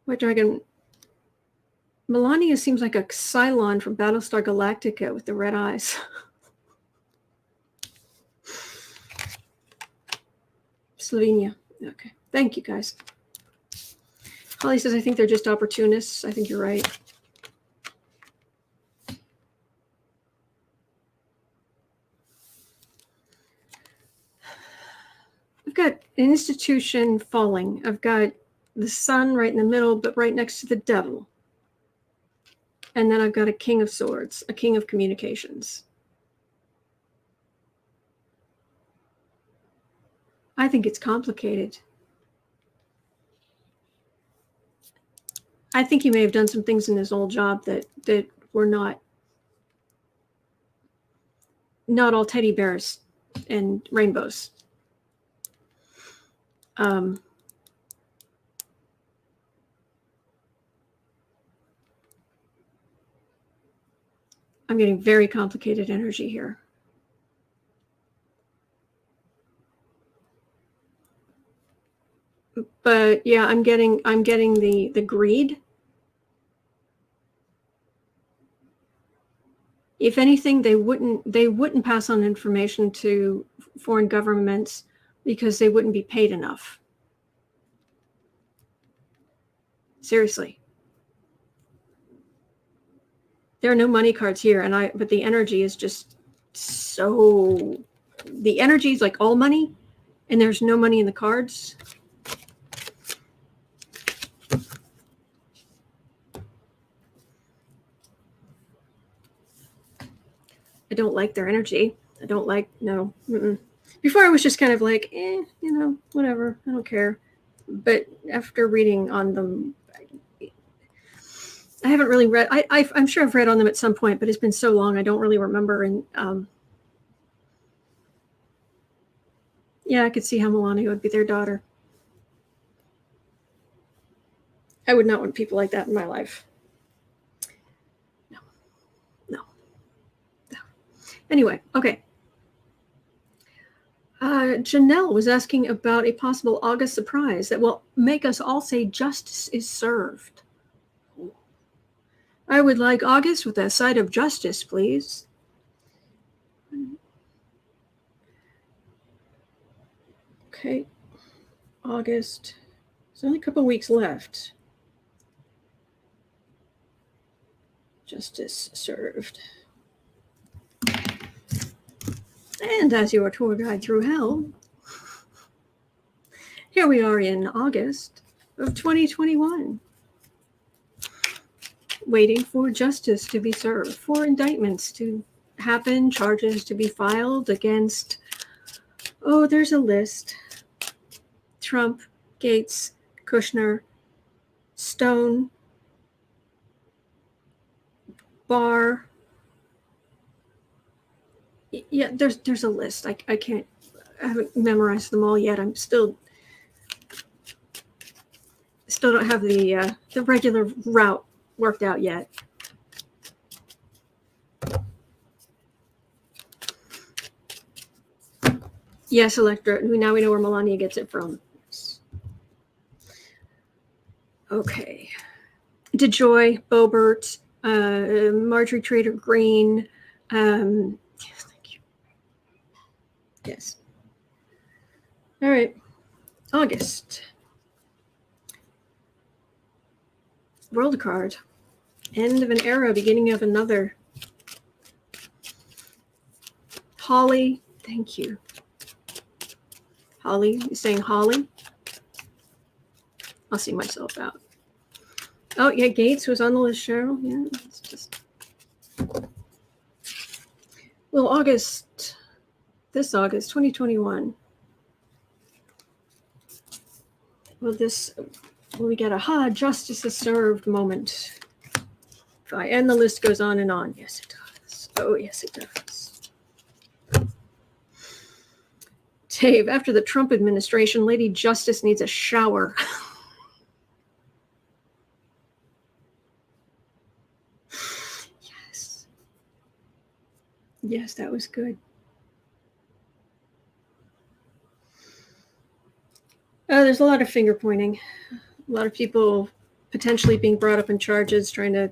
Speaker 1: White Dragon. Melania seems like a Cylon from Battlestar Galactica with the red eyes. Slovenia. Okay. Thank you, guys. Holly says, I think they're just opportunists. I think you're right. I've got an institution falling. I've got the sun right in the middle, but right next to the devil. And then I've got a King of Swords, a King of Communications. I think it's complicated. I think he may have done some things in his old job that were not all teddy bears and rainbows. I'm getting very complicated energy here. But yeah, I'm getting the greed. If anything, they wouldn't pass on information to foreign governments because they wouldn't be paid enough. Seriously. There are no money cards here, but the energy is just so. The energy is like all money, and there's no money in the cards. I don't like their energy. I don't like, no. Before I was just kind of like, whatever. I don't care. But after reading on them, I haven't really read. I'm sure I've read on them at some point, but it's been so long I don't really remember. And yeah, I could see how Melania would be their daughter. I would not want people like that in my life. No. Anyway, okay. Janelle was asking about a possible August surprise that will make us all say justice is served. I would like August with a side of justice, please. Okay. August. There's only a couple weeks left. Justice served. And as your tour guide through hell, here we are in August of 2021. Waiting for justice to be served, for indictments to happen, charges to be filed against Oh, there's a list. Trump, Gates, Kushner, Stone, Barr. Yeah, there's a list. I can't. I haven't memorized them all yet. I'm still don't have the regular route worked out yet. Yes, electorate. Now we know where Melania gets it from. Okay. DeJoy, Boebert, Marjorie Trader Green. Yes, thank you. Yes. All right. August. World card. End of an era, beginning of another. Holly. Thank you. Holly. You saying Holly? I'll see myself out. Oh, yeah, Gates was on the list, Cheryl. Yeah, it's just. Well, August, this August, 2021. Will we get a justice is served moment? And the list goes on and on. Yes, it does. Oh, yes, it does. Dave, after the Trump administration, Lady Justice needs a shower. Yes. Yes, that was good. There's a lot of finger pointing. A lot of people potentially being brought up in charges, trying to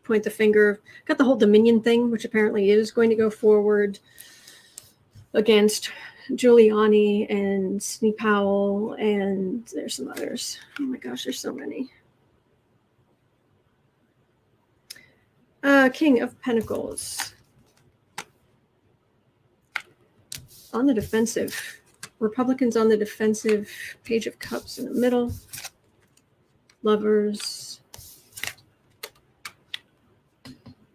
Speaker 1: point the finger. Got the whole Dominion thing, which apparently is going to go forward against Giuliani and Sidney Powell, and there's some others. Oh my gosh, there's so many. King of Pentacles. On the defensive. Republicans on the defensive. Page of Cups in the middle. Lovers.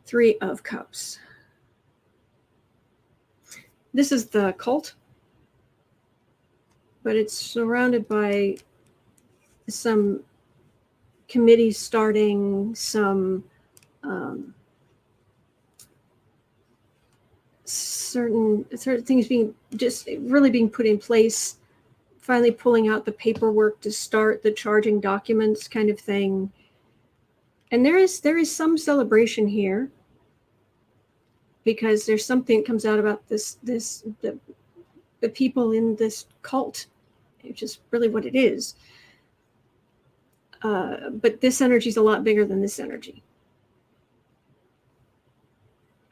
Speaker 1: Three of Cups. This is the cult, but it's surrounded by some committees starting, some certain things being just really being put in place, finally pulling out the paperwork to start the charging documents kind of thing. And there is some celebration here, because there's something that comes out about the people in this cult, which is really what it is. But this energy is a lot bigger than this energy,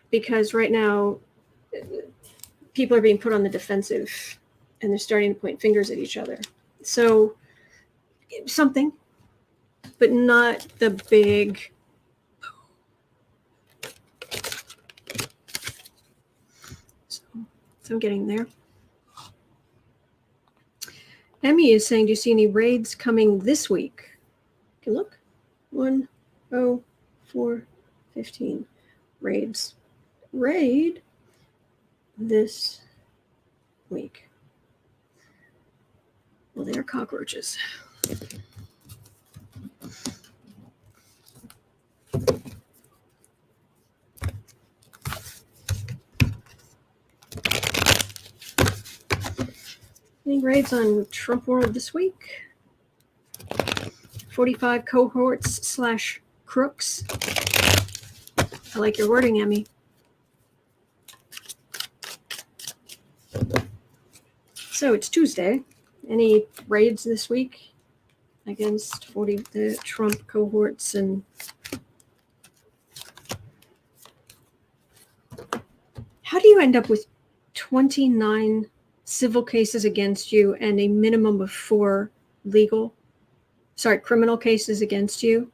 Speaker 1: because right now people are being put on the defensive and they're starting to point fingers at each other. So something, but not the big. So I'm getting there. Emmy is saying, do you see any raids coming this week? Okay, look. 1, 0, 4, 15. Raids. Raid this week. Well, they are cockroaches. Any raids on Trump World this week? 45 cohorts / crooks. I like your wording, Emmy. So it's Tuesday. Any raids this week against the Trump cohorts? And how do you end up with 29 civil cases against you and a minimum of 4 criminal cases against you,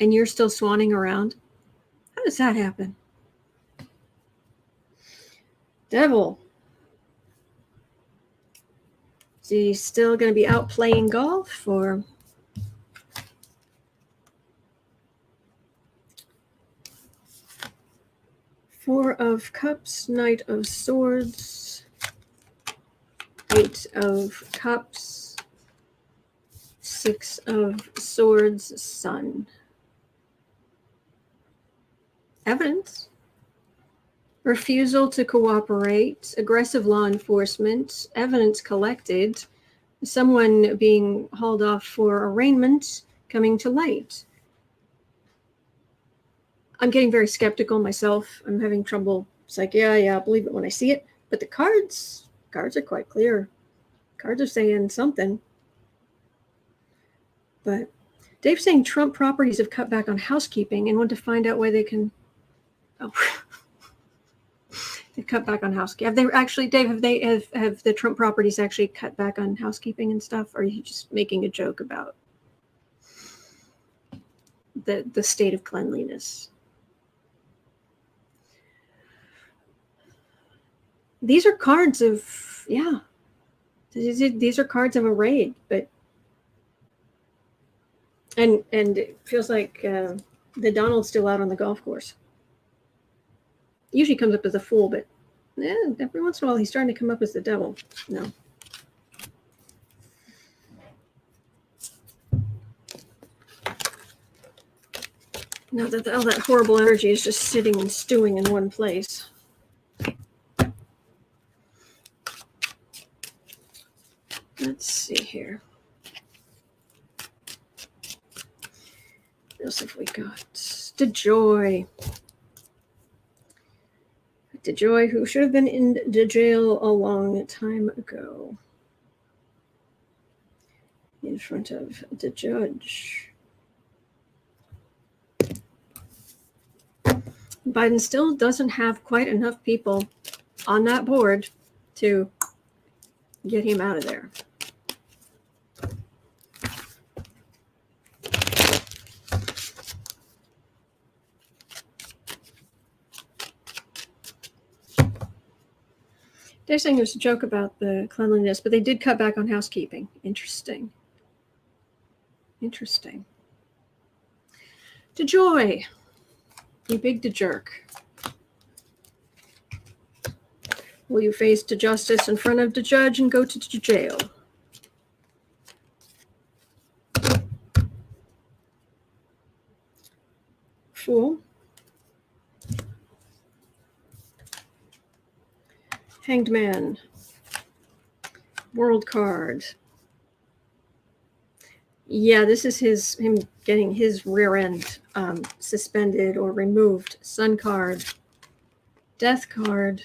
Speaker 1: and you're still swanning around? How does that happen? Devil. Is he still going to be out playing golf, or? Four of Cups, Knight of Swords. 8 of Cups, 6 of Swords, Sun. Evidence. Refusal to cooperate, aggressive law enforcement, evidence collected, someone being hauled off for arraignment coming to light. I'm getting very skeptical myself. I'm having trouble. It's like, yeah, I'll believe it when I see it. But the cards are quite clear. Cards are saying something. But Dave's saying Trump properties have cut back on housekeeping and want to find out why they can. Oh, they've cut back on housekeeping. Have they actually, Dave? Have the Trump properties actually cut back on housekeeping and stuff? Or are you just making a joke about the state of cleanliness? These are cards of, yeah. These are cards of a raid, but and it feels like the Donald's still out on the golf course. Usually comes up as a fool, but every once in a while he's starting to come up as the devil. No. Now that all that horrible energy is just sitting and stewing in one place. Let's see here. What else have we got? DeJoy. DeJoy, who should have been in the jail a long time ago. In front of the judge. Biden still doesn't have quite enough people on that board to get him out of there. They're saying there's a joke about the cleanliness, but they did cut back on housekeeping. Interesting. Interesting. DeJoy, you big jerk. Will you face to justice in front of the judge and go to jail? Fool. Hanged Man. World card. Yeah, this is him getting his rear end suspended or removed. Sun card. Death card.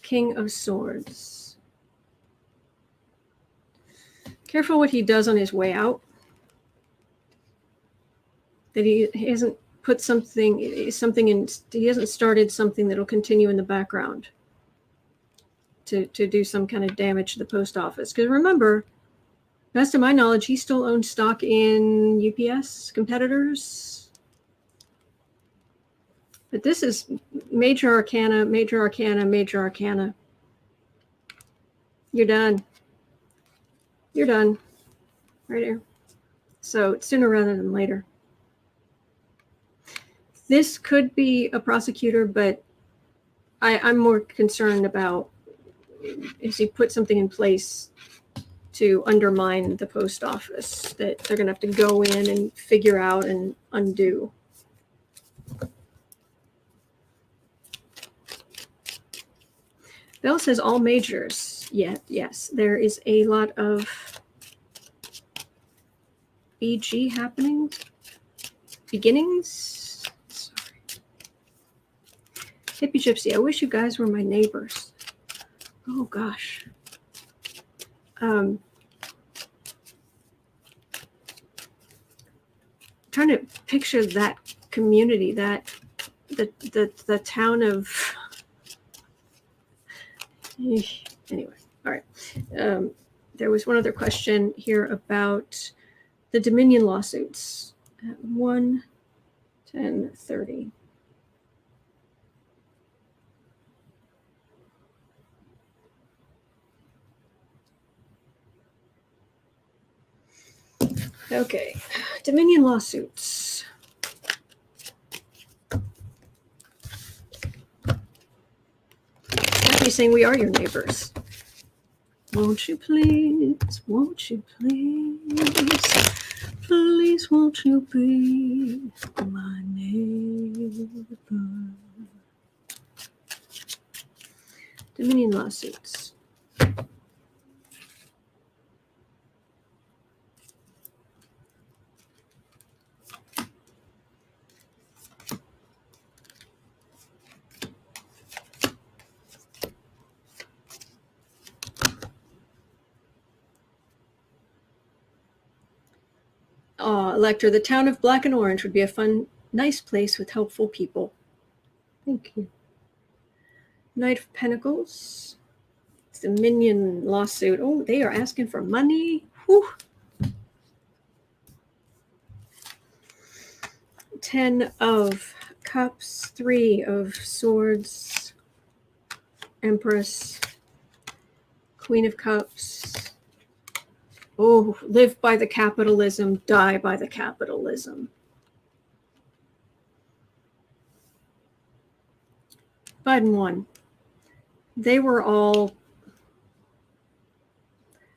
Speaker 1: King of Swords. Careful what he does on his way out. That he hasn't put something in, he hasn't started something that'll continue in the background to do some kind of damage to the post office. Because remember, best of my knowledge, he still owns stock in UPS competitors. But this is major arcana, major arcana, major arcana. You're done. You're done. Right here. So sooner rather than later. This could be a prosecutor, but I'm more concerned about if he put something in place to undermine the post office that they're going to have to go in and figure out and undo. Bell says all majors. Yeah, yes, there is a lot of BG happening. Beginnings. Hippie Gypsy, I wish you guys were my neighbors. Oh gosh. Trying to picture that community, that the town of. Anyway, all right. There was one other question here about the Dominion lawsuits at 1:10:30. Okay, Dominion lawsuits. Happy saying we are your neighbors. Won't you please, won't you please, please won't you be my neighbor? Dominion lawsuits. Elector, the town of Black and Orange would be a fun, nice place with helpful people. Thank you. Knight of Pentacles. It's the Minion lawsuit. Oh, they are asking for money. Whew. 10 of Cups, 3 of Swords, Empress, Queen of Cups. Oh, live by the capitalism, die by the capitalism. Biden won. They were all,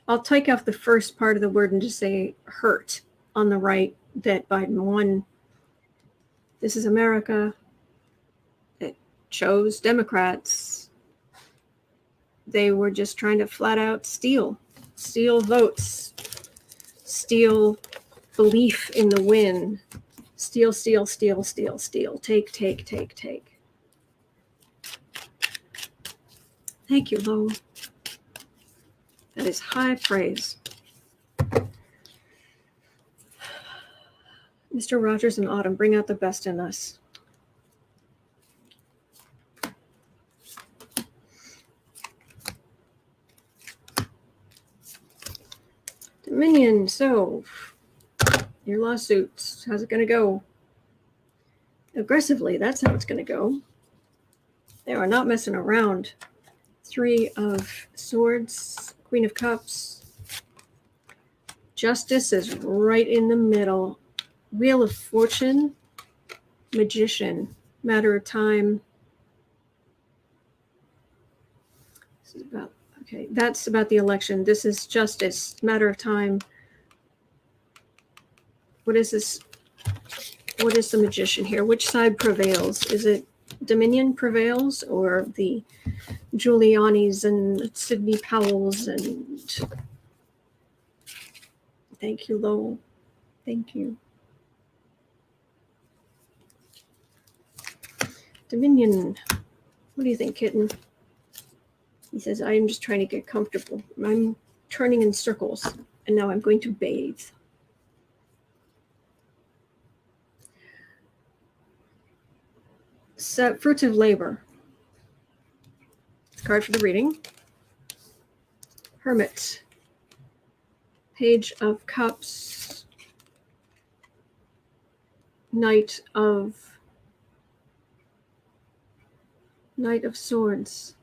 Speaker 1: I'll take off the first part of the word and just say hurt on the right that Biden won. This is America. It chose Democrats. They were just trying to flat out steal votes, steal belief in the win, steal, take. Thank you, Lo. That is high praise. Mr. Rogers and Autumn, bring out the best in us. Dominion, so your lawsuits, how's it going to go? Aggressively, that's how it's going to go. They are not messing around. 3 of Swords, Queen of Cups. Justice is right in the middle. Wheel of Fortune, Magician, Matter of Time. This is about, okay, that's about the election. This is Justice, Matter of Time. What is this? What is the Magician here? Which side prevails? Is it Dominion prevails or the Giuliani's and Sidney Powell's and thank you, Lowell. Thank you. Dominion. What do you think, kitten? He says, I'm just trying to get comfortable. I'm turning in circles and now I'm going to bathe. So, fruits of labor. Card for the reading. Hermit. Page of Cups. Knight of Swords.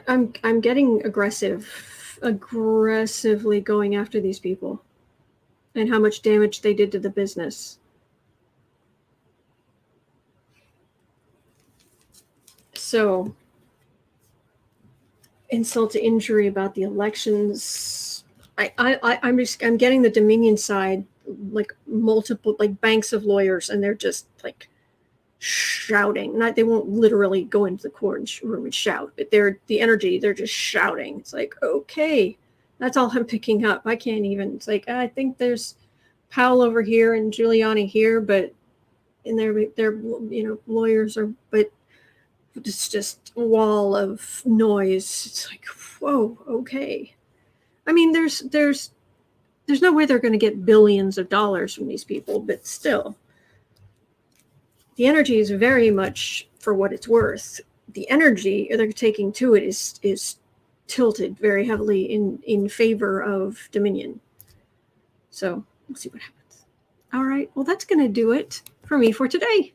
Speaker 1: I'm getting aggressively going after these people and how much damage they did to the business. So, insult to injury about the elections. I'm getting the Dominion side, like multiple, like banks of lawyers, and they're just like shouting. They won't literally go into the courtroom and shout, but they're just shouting. It's like, okay, that's all I'm picking up. I can't even. It's like I think there's Powell over here and Giuliani here, but in their lawyers are, but. It's just a wall of noise. It's like, whoa, okay. I mean, there's no way they're going to get billions of dollars from these people, but still, the energy is very much for what it's worth. The energy they're taking to it is tilted very heavily in favor of Dominion. So we'll see what happens. All right, well, that's going to do it for me for today.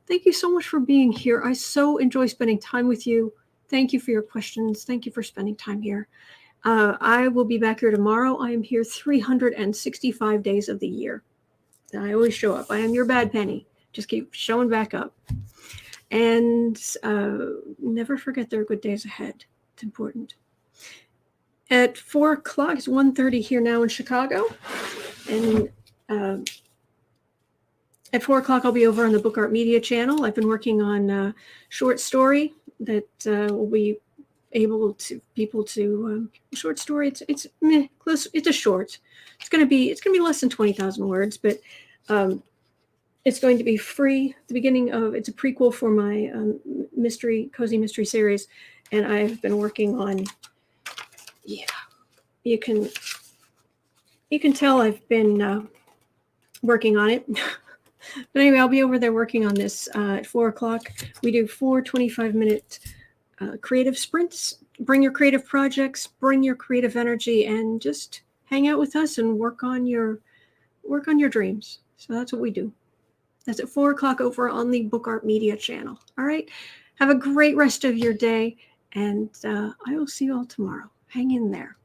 Speaker 1: Thank you so much for being here. I so enjoy spending time with you. Thank you for your questions. Thank you for spending time here. I will be back here tomorrow. I am here 365 days of the year. I always show up. I am your bad penny. Just keep showing back up. And never forget there are good days ahead. It's important. At 4 o'clock, it's 1:30 here now in Chicago. And at 4 o'clock, I'll be over on the Book Art Media channel. I've been working on a short story that will be able to people to short story. It's close. It's a short. It's gonna be less than 20,000 words, but it's going to be free. At the beginning of it's a prequel for my cozy mystery series, and I've been working on. Yeah, you can tell I've been working on it. But anyway, I'll be over there working on this at 4 o'clock. We do 4 25-minute creative sprints. Bring your creative projects, bring your creative energy, and just hang out with us and work on your dreams. So that's what we do. That's at 4 o'clock over on the Book Art Media channel. All right. Have a great rest of your day, and I will see you all tomorrow. Hang in there.